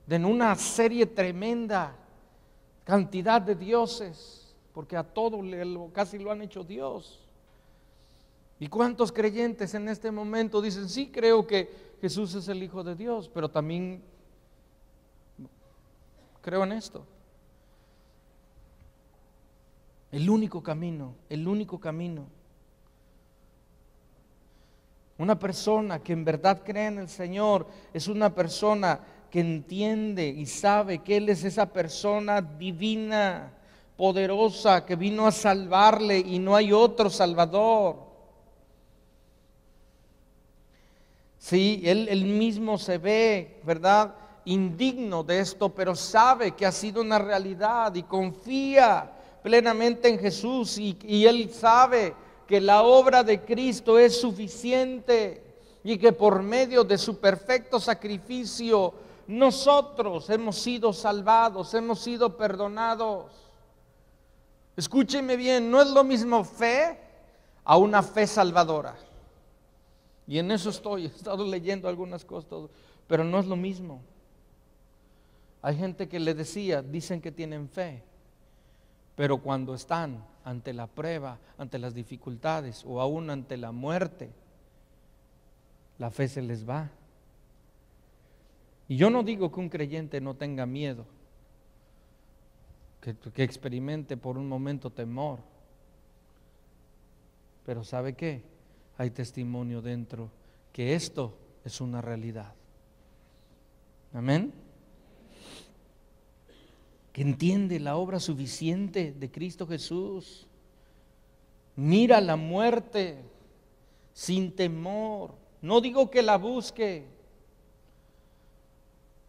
De una serie tremenda, cantidad de dioses, porque a todo casi lo han hecho Dios. ¿Y cuántos creyentes en este momento dicen, sí, creo que Jesús es el Hijo de Dios, pero también creo en esto? El único camino, el único camino. Una persona que en verdad cree en el Señor es una persona que entiende y sabe que Él es esa persona divina, poderosa, que vino a salvarle y no hay otro Salvador. Sí, él mismo se ve, ¿verdad?, indigno de esto, pero sabe que ha sido una realidad y confía plenamente en Jesús y él sabe que la obra de Cristo es suficiente y que por medio de su perfecto sacrificio nosotros hemos sido salvados, hemos sido perdonados. Escúcheme bien, no es lo mismo fe a una fe salvadora. Y en eso he estado leyendo algunas cosas, pero no es lo mismo. Hay gente que le dicen que tienen fe, pero cuando están ante la prueba, ante las dificultades o aún ante la muerte, la fe se les va. Y yo no digo que un creyente no tenga miedo, que experimente por un momento temor, pero ¿sabe qué? Hay testimonio dentro que esto es una realidad. Amén. Que entiende la obra suficiente de Cristo Jesús. Mira la muerte sin temor. No digo que la busque.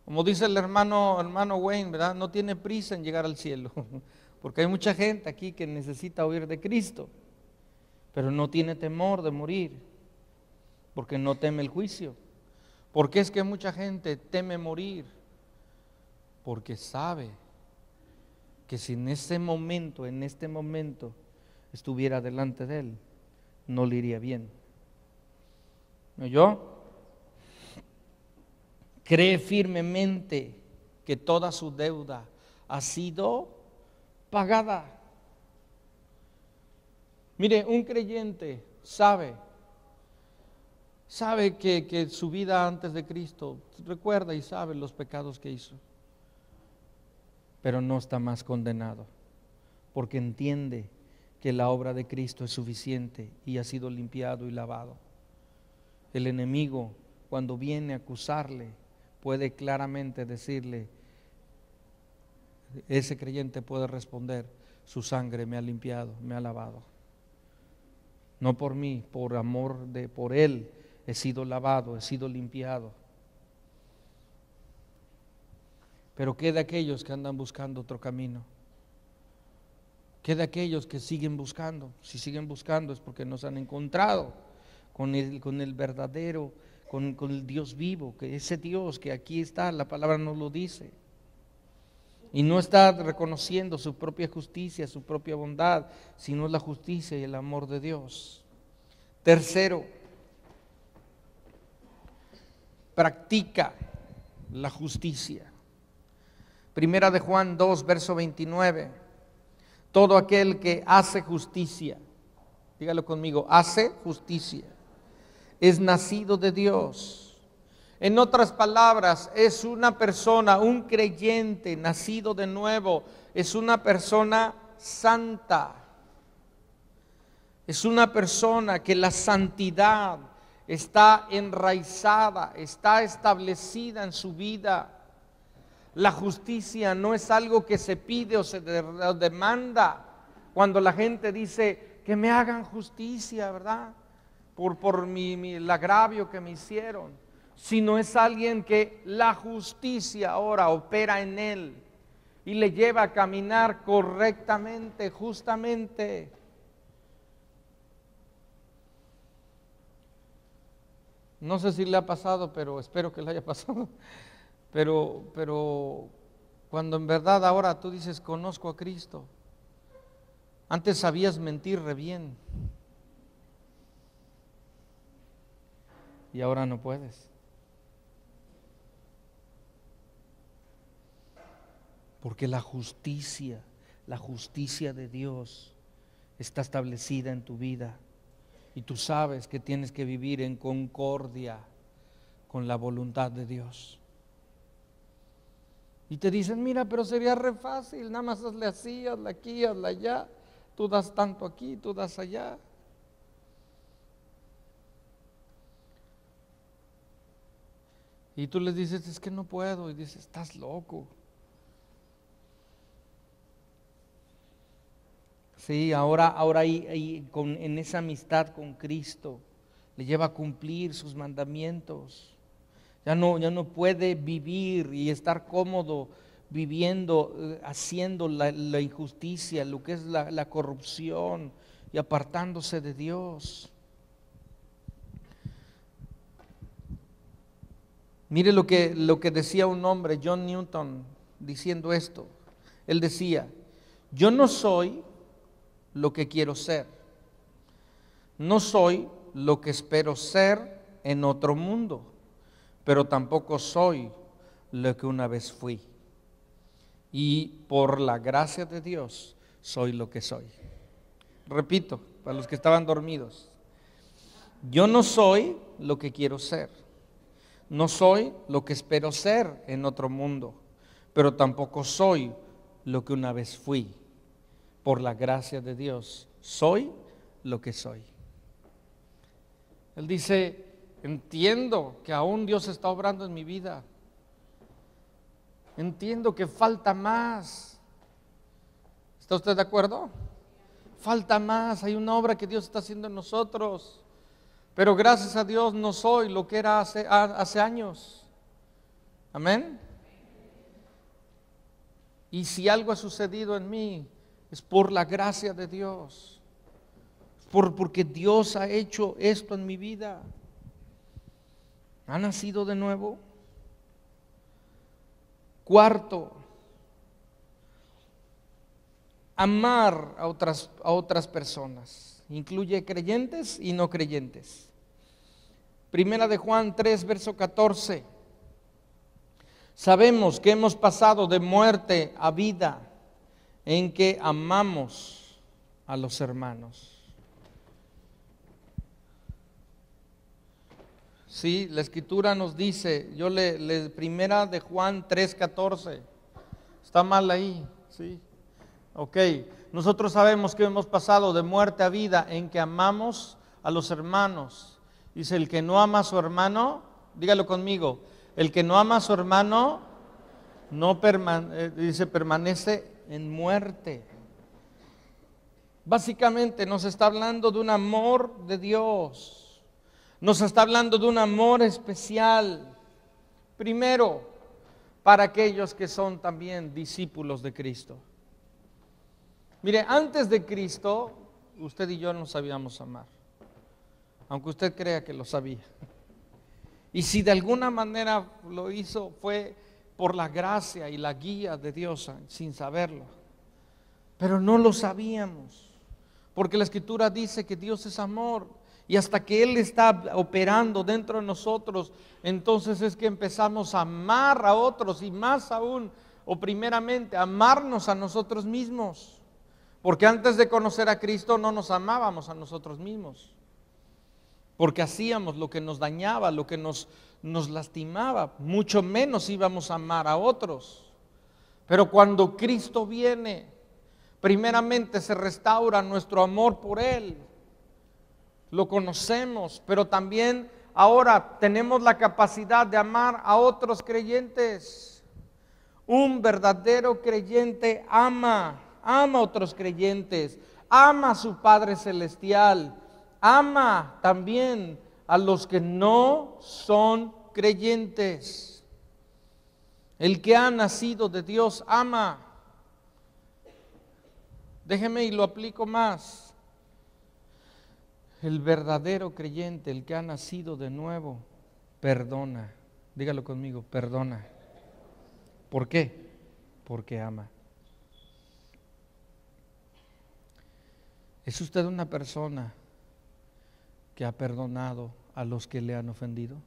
Como dice el hermano Wayne, ¿verdad? No tiene prisa en llegar al cielo. Porque hay mucha gente aquí que necesita oír de Cristo, pero no tiene temor de morir. porque no teme el juicio. ¿Por qué es que mucha gente teme morir? Porque sabe que si en este momento estuviera delante de Él, no le iría bien. ¿No yo? Cree firmemente que toda su deuda ha sido pagada. Mire, un creyente sabe que su vida antes de Cristo, recuerda y sabe los pecados que hizo, pero no está más condenado, porque entiende que la obra de Cristo es suficiente y ha sido limpiado y lavado. El enemigo, cuando viene a acusarle, puede claramente decirle, ese creyente puede responder, su sangre me ha limpiado, me ha lavado. No por mí, por amor por Él he sido lavado, he sido limpiado. Pero ¿qué de aquellos que andan buscando otro camino? ¿Qué de aquellos que siguen buscando? Si siguen buscando es porque no se han encontrado con el verdadero, con el Dios vivo, que ese Dios que aquí está, la palabra nos lo dice. Y no está reconociendo su propia justicia, su propia bondad, sino la justicia y el amor de Dios. Tercero, practica la justicia. Primera de Juan 2, verso 29. Todo aquel que hace justicia, dígalo conmigo, hace justicia, es nacido de Dios. En otras palabras, es una persona, un creyente nacido de nuevo, es una persona santa. Es una persona que la santidad está enraizada, está establecida en su vida. La justicia no es algo que se pide o se demanda. Cuando la gente dice que me hagan justicia, ¿verdad? Por el agravio que me hicieron. Sino es alguien que la justicia ahora opera en él y le lleva a caminar correctamente, justamente. No sé si le ha pasado, pero espero que le haya pasado. Pero cuando en verdad ahora tú dices, conozco a Cristo, antes sabías mentir re bien y ahora no puedes. Porque la justicia de Dios está establecida en tu vida y tú sabes que tienes que vivir en concordia con la voluntad de Dios. Y te dicen, mira, pero sería re fácil, nada más hazle así, hazle aquí, hazle allá, tú das tanto aquí, tú das allá. Y tú les dices, es que no puedo, y dices, estás loco. Sí, ahora en esa amistad con Cristo, le lleva a cumplir sus mandamientos. Ya no puede vivir y estar cómodo viviendo, haciendo la injusticia, lo que es la corrupción y apartándose de Dios. Mire lo que decía un hombre, John Newton, diciendo esto. Él decía, yo no soy lo que quiero ser, no soy lo que espero ser en otro mundo, pero tampoco soy lo que una vez fui. Y por la gracia de Dios soy lo que soy. Repito, para los que estaban dormidos. Yo no soy lo que quiero ser. No soy lo que espero ser en otro mundo, pero tampoco soy lo que una vez fui. Por la gracia de Dios soy lo que soy. Él dice, entiendo que aún Dios está obrando en mi vida. Entiendo que falta más. ¿Está usted de acuerdo? Falta más, hay una obra que Dios está haciendo en nosotros. Pero gracias a Dios no soy lo que era hace años. Amén. Y si algo ha sucedido en mí, es por la gracia de Dios. Porque Dios ha hecho esto en mi vida. ¿Ha nacido de nuevo? Cuarto, amar a otras personas. Incluye creyentes y no creyentes. Primera de Juan 3, verso 14. Sabemos que hemos pasado de muerte a vida en que amamos a los hermanos. Sí, la Escritura nos dice, Primera de Juan 3:14, está mal ahí, sí. Ok, nosotros sabemos que hemos pasado de muerte a vida en que amamos a los hermanos. Dice, el que no ama a su hermano, dígalo conmigo, el que no ama a su hermano, permanece en muerte. Básicamente nos está hablando de un amor de Dios. Nos está hablando de un amor especial, primero, para aquellos que son también discípulos de Cristo. Mire, antes de Cristo, usted y yo no sabíamos amar, aunque usted crea que lo sabía. Y si de alguna manera lo hizo, fue por la gracia y la guía de Dios, sin saberlo. Pero no lo sabíamos, porque la Escritura dice que Dios es amor. Y hasta que Él está operando dentro de nosotros, entonces es que empezamos a amar a otros y más aún, o primeramente, amarnos a nosotros mismos. Porque antes de conocer a Cristo no nos amábamos a nosotros mismos. Porque hacíamos lo que nos dañaba, lo que nos lastimaba. Mucho menos íbamos a amar a otros. Pero cuando Cristo viene, primeramente se restaura nuestro amor por Él. Lo conocemos, pero también ahora tenemos la capacidad de amar a otros creyentes. Un verdadero creyente ama a otros creyentes, ama a su Padre Celestial, ama también a los que no son creyentes. El que ha nacido de Dios ama. Déjeme y lo aplico más. El verdadero creyente, el que ha nacido de nuevo, perdona. Dígalo conmigo, perdona. ¿Por qué? Porque ama. ¿Es usted una persona que ha perdonado a los que le han ofendido?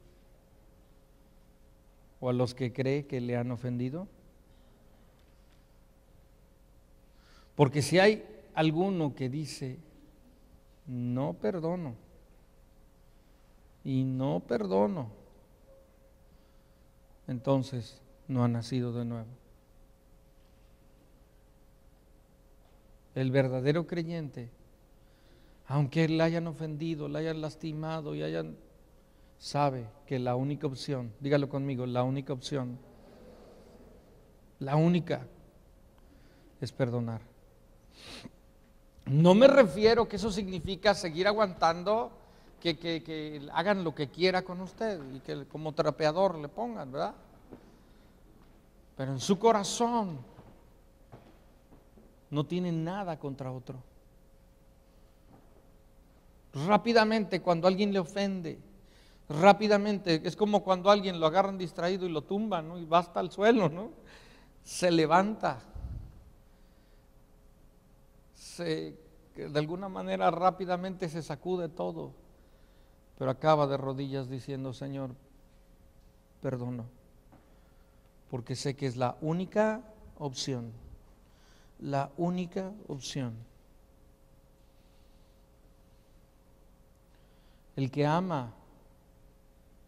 ¿O a los que cree que le han ofendido? Porque si hay alguno que dice, no perdono y no perdono, entonces no ha nacido de nuevo. El verdadero creyente, aunque le hayan ofendido, le hayan lastimado y sabe que la única opción, dígalo conmigo, la única opción, la única es perdonar. No me refiero que eso significa seguir aguantando que hagan lo que quiera con usted y que como trapeador le pongan, ¿verdad? Pero en su corazón no tiene nada contra otro. Rápidamente cuando alguien le ofende, rápidamente, es como cuando alguien lo agarran distraído y lo tumban, ¿no? Y va hasta el suelo, ¿no? Se levanta. De alguna manera rápidamente se sacude todo, pero acaba de rodillas diciendo, Señor, perdono, porque sé que es la única opción, la única opción. El que ama,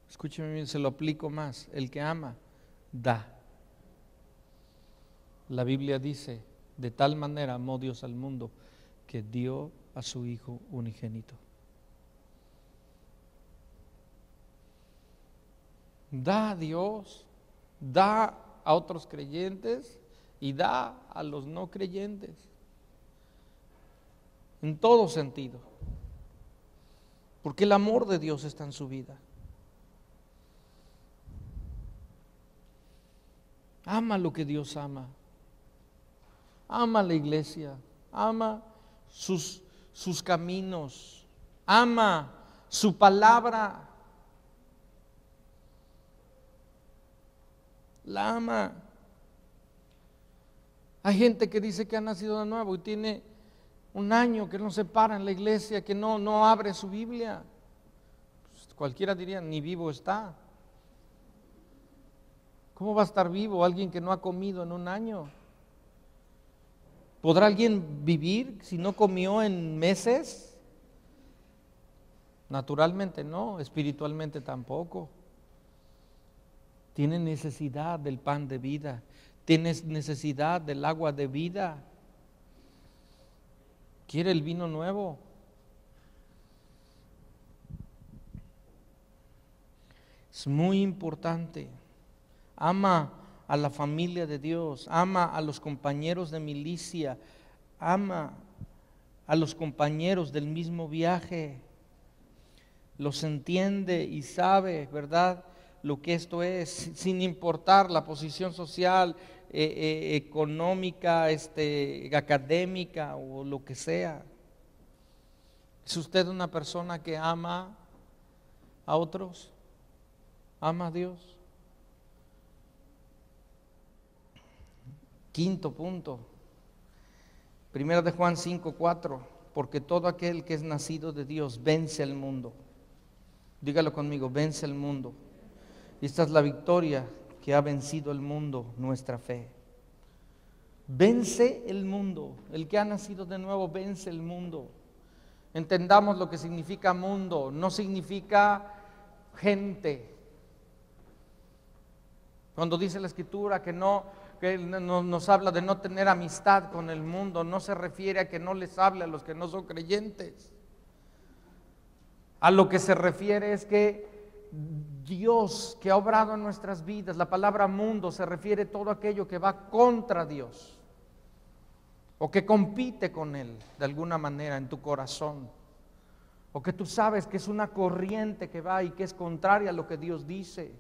escúcheme bien, se lo aplico más, el que ama, da. La Biblia dice, de tal manera amó Dios al mundo, que dio a su Hijo unigénito. Da a Dios, da a otros creyentes y da a los no creyentes. En todo sentido. Porque el amor de Dios está en su vida. Ama lo que Dios ama. Ama la iglesia. Ama sus caminos, ama su palabra. la ama. Hay gente que dice que ha nacido de nuevo y tiene un año que no se para en la iglesia, que no abre su Biblia. Pues cualquiera diría, ni vivo está. ¿Cómo va a estar vivo alguien que no ha comido en un año? ¿Podrá alguien vivir si no comió en meses? Naturalmente no, espiritualmente tampoco. Tienes necesidad del pan de vida, tienes necesidad del agua de vida. ¿Quiere el vino nuevo? Es muy importante. Ama a la familia de Dios, ama a los compañeros de milicia, ama a los compañeros del mismo viaje. Los entiende y sabe, ¿verdad?, lo que esto es, sin importar la posición social, económica, académica o lo que sea. ¿Es usted una persona que ama a otros? ¿Ama a Dios? Quinto punto, 1 de Juan 5:4, porque todo aquel que es nacido de Dios vence al mundo. Dígalo conmigo, vence al mundo. Y esta es la victoria que ha vencido el mundo, nuestra fe. Vence el mundo. El que ha nacido de nuevo vence el mundo. Entendamos lo que significa mundo. No significa gente. Cuando dice la Escritura que nos habla de no tener amistad con el mundo, no se refiere a que no les hable a los que no son creyentes. A lo que se refiere es que Dios que ha obrado en nuestras vidas, la palabra mundo se refiere a todo aquello que va contra Dios o que compite con Él de alguna manera en tu corazón, o que tú sabes que es una corriente que va y que es contraria a lo que Dios dice.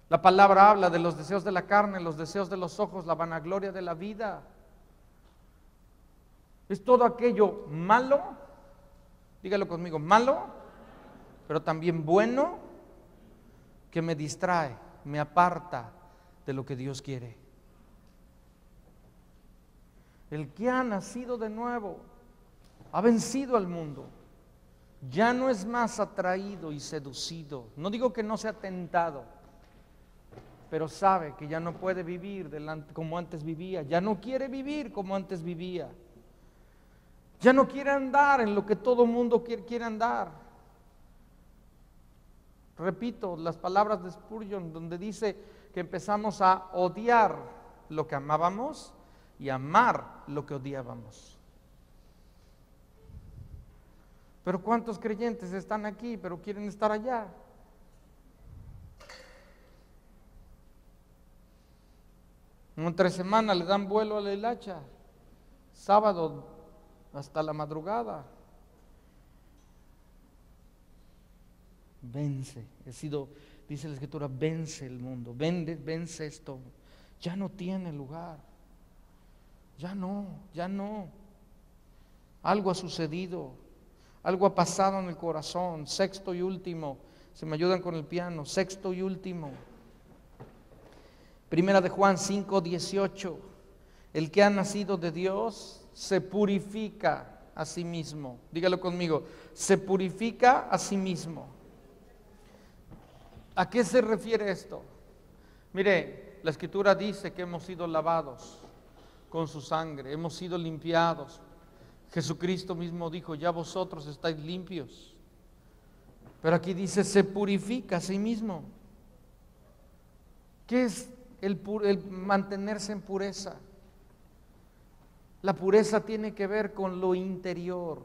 La palabra habla de los deseos de la carne, los deseos de los ojos, la vanagloria de la vida. Es todo aquello malo, dígalo conmigo, malo, pero también bueno, que me distrae, me aparta de lo que Dios quiere. El que ha nacido de nuevo ha vencido al mundo. Ya no es más atraído y seducido. No digo que no sea tentado, pero sabe que ya no puede vivir como antes vivía. Ya no quiere vivir como antes vivía. Ya no quiere andar en lo que todo mundo quiere andar. Repito las palabras de Spurgeon, donde dice que empezamos a odiar lo que amábamos y amar lo que odiábamos. Pero ¿cuántos creyentes están aquí pero quieren estar allá? Entre semana le dan vuelo a la hilacha, sábado hasta la madrugada. Vence, dice la Escritura, vence el mundo, vence esto. Ya no tiene lugar, ya no. Algo ha sucedido, algo ha pasado en el corazón. Sexto y último, se me ayudan con el piano, sexto y último. 1 de Juan 5:18, el que ha nacido de Dios se purifica a sí mismo. Dígalo conmigo, se purifica a sí mismo. ¿A qué se refiere esto? Mire, la Escritura dice que hemos sido lavados con su sangre, hemos sido limpiados. Jesucristo mismo dijo, ya vosotros estáis limpios. Pero aquí dice, se purifica a sí mismo. ¿Qué es el mantenerse en pureza? La pureza tiene que ver con lo interior.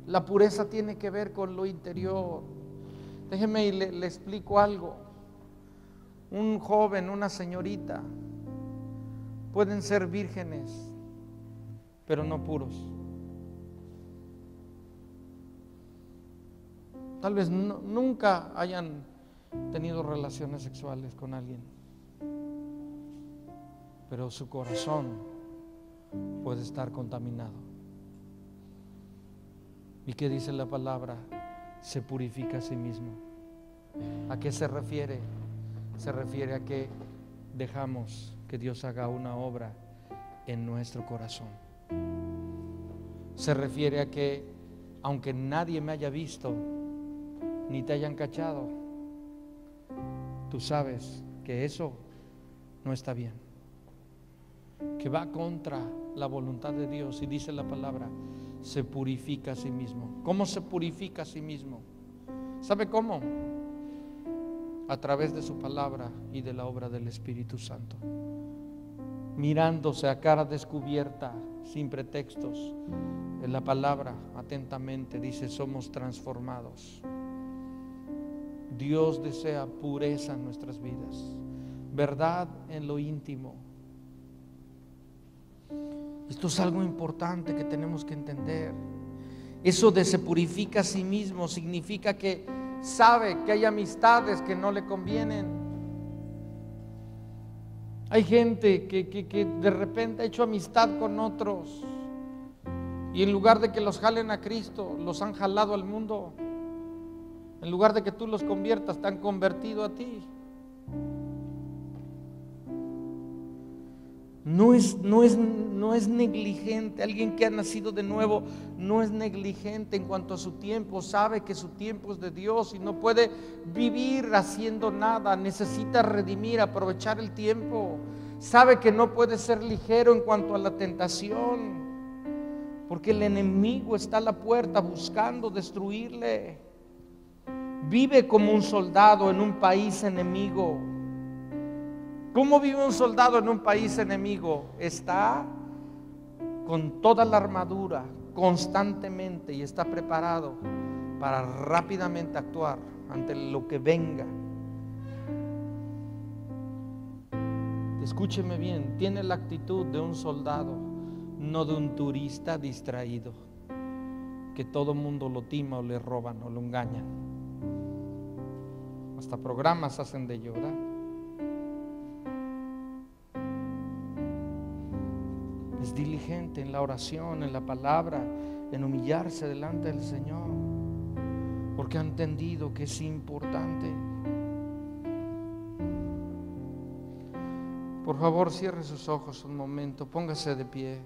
La pureza tiene que ver con lo interior. Déjeme y le explico algo. Un joven, una señorita, pueden ser vírgenes, pero no puros. Tal vez nunca hayan tenido relaciones sexuales con alguien, pero su corazón puede estar contaminado. ¿Y qué dice la palabra? Se purifica a sí mismo. ¿A qué se refiere? Se refiere a que dejamos que Dios haga una obra en nuestro corazón. Se refiere a que aunque nadie me haya visto ni te hayan cachado, tú sabes que eso no está bien, que va contra la voluntad de Dios. Y dice la palabra, se purifica a sí mismo. ¿Cómo se purifica a sí mismo? ¿Sabe cómo? A través de su palabra y de la obra del Espíritu Santo, mirándose a cara descubierta, sin pretextos. En la palabra, atentamente, dice, somos transformados. Dios desea pureza en nuestras vidas, verdad en lo íntimo. Esto es algo importante que tenemos que entender. Eso de se purifica a sí mismo significa que sabe que hay amistades que no le convienen. Hay gente que de repente ha hecho amistad con otros y en lugar de que los jalen a Cristo, los han jalado al mundo. En lugar de que tú los conviertas, te han convertido a ti. No es negligente. Alguien que ha nacido de nuevo no es negligente en cuanto a su tiempo. Sabe que su tiempo es de Dios y no puede vivir haciendo nada. Necesita redimir, aprovechar el tiempo. Sabe que no puede ser ligero en cuanto a la tentación, porque el enemigo está a la puerta buscando destruirle. Vive como un soldado en un país enemigo. ¿Cómo vive un soldado en un país enemigo? Está con toda la armadura constantemente y está preparado para rápidamente actuar ante lo que venga. Escúcheme bien, tiene la actitud de un soldado, no de un turista distraído, que todo mundo lo tima o le roban o lo engañan. Hasta programas hacen de ello, ¿verdad? Es diligente en la oración, en la palabra, en humillarse delante del Señor, porque ha entendido que es importante. Por favor, cierre sus ojos un momento, póngase de pie.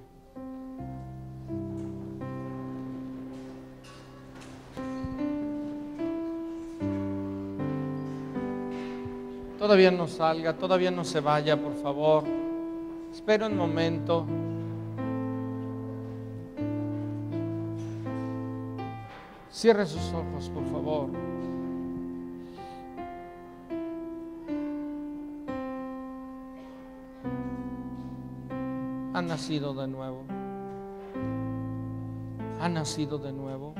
Todavía no salga, todavía no se vaya, por favor. Espera un momento. Cierre sus ojos, por favor. Ha nacido de nuevo. Ha nacido de nuevo.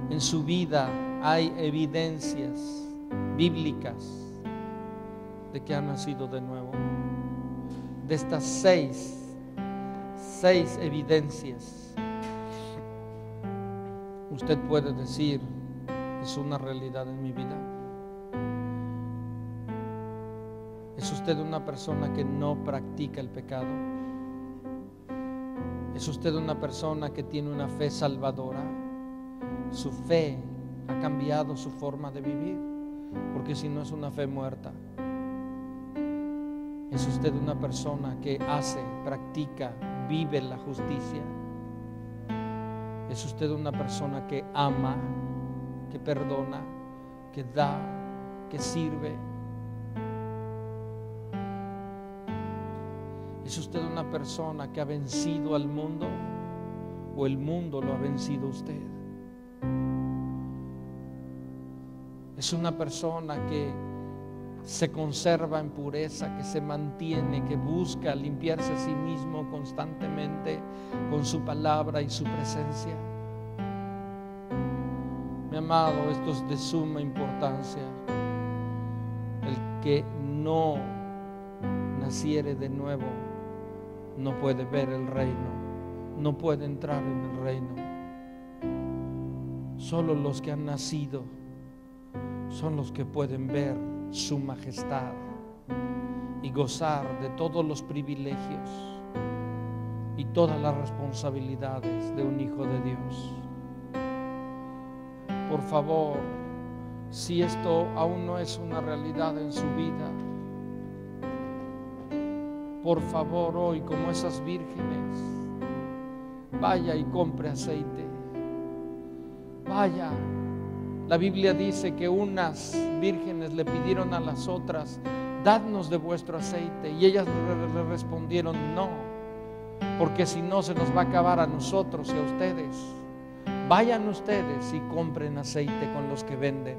En su vida hay evidencias bíblicas de que ha nacido de nuevo. De estas seis evidencias, usted puede decir, es una realidad en mi vida. ¿Es usted una persona que no practica el pecado? ¿Es usted una persona que tiene una fe salvadora? Su fe ha cambiado su forma de vivir, porque si no es una fe muerta. ¿Es usted una persona que hace, practica, vive la justicia? ¿Es usted una persona que ama, que perdona, que da, que sirve? ¿Es usted una persona que ha vencido al mundo o el mundo lo ha vencido a usted? ¿Es una persona que se conserva en pureza, que se mantiene, que busca limpiarse a sí mismo constantemente con su palabra y su presencia? Mi amado, esto es de suma importancia. El que no naciere de nuevo no puede ver el reino, no puede entrar en el reino. Solo los que han nacido son los que pueden ver su majestad y gozar de todos los privilegios y todas las responsabilidades de un hijo de Dios. Por favor, si esto aún no es una realidad en su vida, por favor, hoy, como esas vírgenes, vaya y compre aceite. Vaya. La Biblia dice que unas vírgenes le pidieron a las otras: dadnos de vuestro aceite. Y ellas le respondieron: no, porque si no se nos va a acabar a nosotros y a ustedes. Vayan ustedes y compren aceite con los que venden.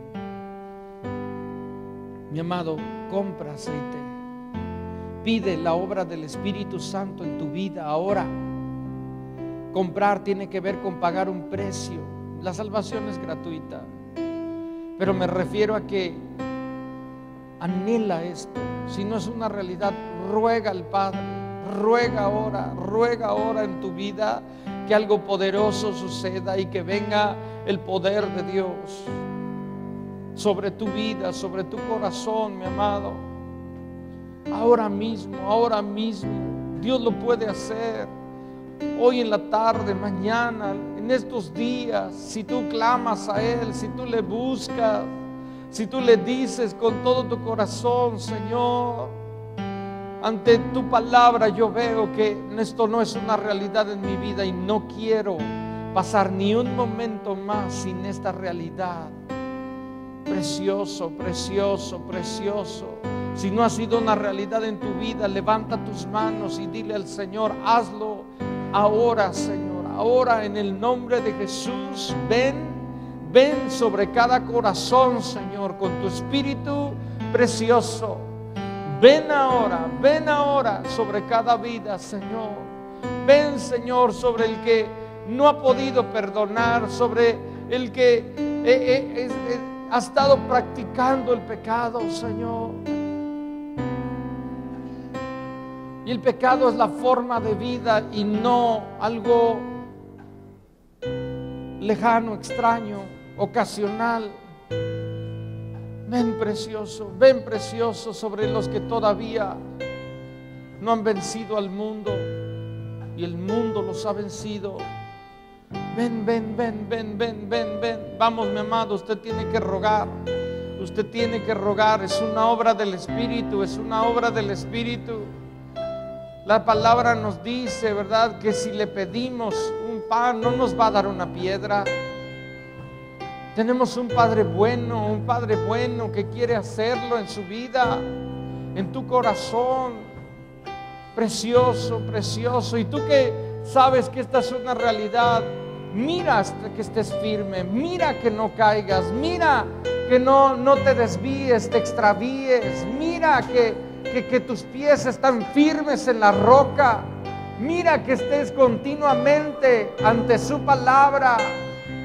Mi amado, compra aceite. Pide la obra del Espíritu Santo en tu vida ahora. Comprar tiene que ver con pagar un precio. La salvación es gratuita, pero me refiero a que anhela esto. Si no es una realidad, ruega al Padre, ruega ahora en tu vida que algo poderoso suceda y que venga el poder de Dios sobre tu vida, sobre tu corazón, mi amado. Ahora mismo, Dios lo puede hacer. Hoy en la tarde, mañana, en estos días, si tú clamas a Él, si tú le buscas, si tú le dices con todo tu corazón: Señor, ante tu palabra yo veo que esto no es una realidad en mi vida y no quiero pasar ni un momento más sin esta realidad. Precioso, precioso, precioso. Si no ha sido una realidad en tu vida, levanta tus manos y dile al Señor: hazlo ahora, Señor. Ahora, en el nombre de Jesús, ven sobre cada corazón, Señor, con tu Espíritu precioso. Ven ahora sobre cada vida, Señor. Ven, Señor, sobre el que no ha podido perdonar, sobre el que ha estado practicando el pecado, Señor. Y el pecado es la forma de vida y no algo lejano, extraño, ocasional. Ven precioso sobre los que todavía no han vencido al mundo y el mundo los ha vencido. Ven. Vamos, mi amado, usted tiene que rogar. Es una obra del Espíritu, La palabra nos dice, ¿verdad?, que si le pedimos un pan, no nos va a dar una piedra. Tenemos un Padre bueno que quiere hacerlo en su vida, en tu corazón. Precioso. Y tú que sabes que esta es una realidad, mira hasta que estés firme, mira que no caigas, mira que no te desvíes, te extravíes, mira que tus pies están firmes en la roca, mira que estés continuamente ante su palabra,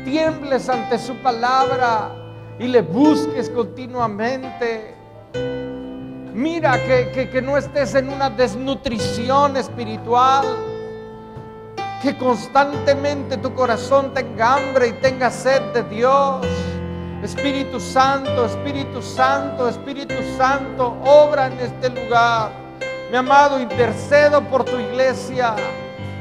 tiembles ante su palabra y le busques continuamente. Mira que no estés en una desnutrición espiritual, que constantemente tu corazón tenga hambre y tenga sed de Dios. Espíritu Santo, obra en este lugar. Mi amado, intercedo por tu iglesia.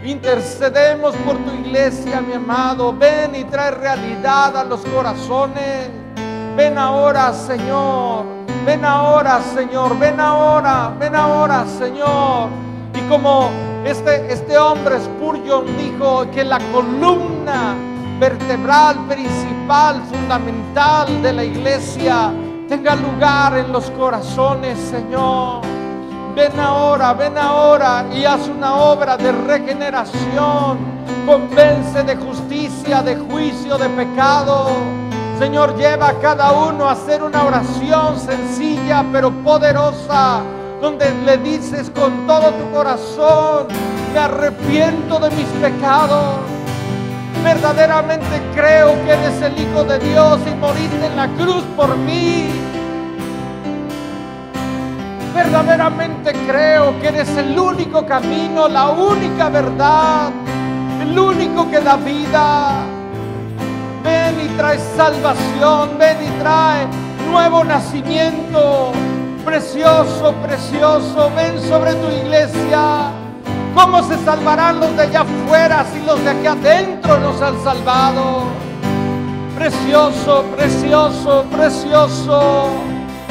Intercedemos por tu iglesia, mi amado. Ven y trae realidad a los corazones. Ven ahora, Señor. Ven ahora, Señor. Y como este hombre Spurgeon dijo que la columna vertebral, principal, fundamental de la iglesia tenga lugar en los corazones, Señor. Ven ahora y haz una obra de regeneración. Convence de justicia, de juicio, de pecado. Señor, lleva a cada uno a hacer una oración sencilla pero poderosa, donde le dices con todo tu corazón: me arrepiento de mis pecados. Verdaderamente creo que eres el Hijo de Dios y moriste en la cruz por mí. Verdaderamente creo que eres el único camino, la única verdad, el único que da vida. Ven y trae salvación, ven y trae nuevo nacimiento. Precioso, ven sobre tu iglesia. ¿Cómo se salvarán los de allá afuera si los de aquí adentro nos han salvado? Precioso, precioso, precioso.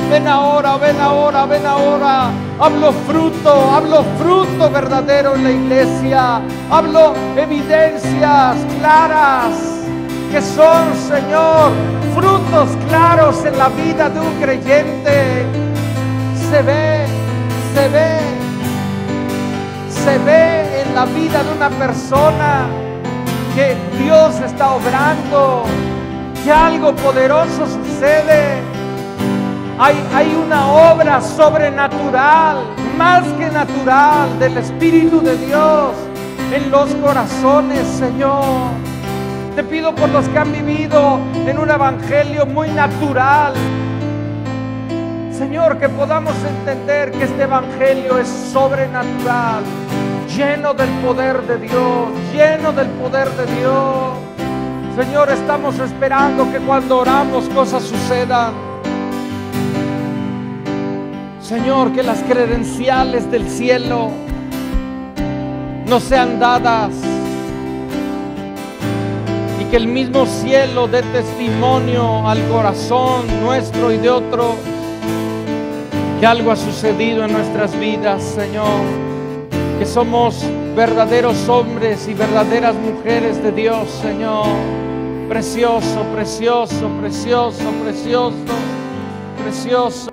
Ven ahora, ven ahora, ven ahora. Hablo fruto verdadero en la iglesia. Hablo evidencias claras que son, Señor, frutos claros en la vida de un creyente. Se ve en la vida de una persona que Dios está obrando, que algo poderoso sucede. Hay una obra sobrenatural, más que natural, del Espíritu de Dios en los corazones, Señor. Te pido por los que han vivido en un evangelio muy natural, Señor, que podamos entender que este evangelio es sobrenatural, lleno del poder de Dios, lleno del poder de Dios. Señor, estamos esperando que cuando oramos cosas sucedan. Señor, que las credenciales del cielo nos sean dadas y que el mismo cielo dé testimonio al corazón nuestro y de otro que algo ha sucedido en nuestras vidas, Señor, que somos verdaderos hombres y verdaderas mujeres de Dios, Señor. Precioso, precioso, precioso, precioso, precioso.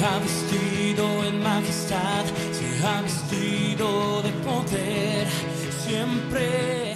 Se ha vestido en majestad, se ha vestido de poder, siempre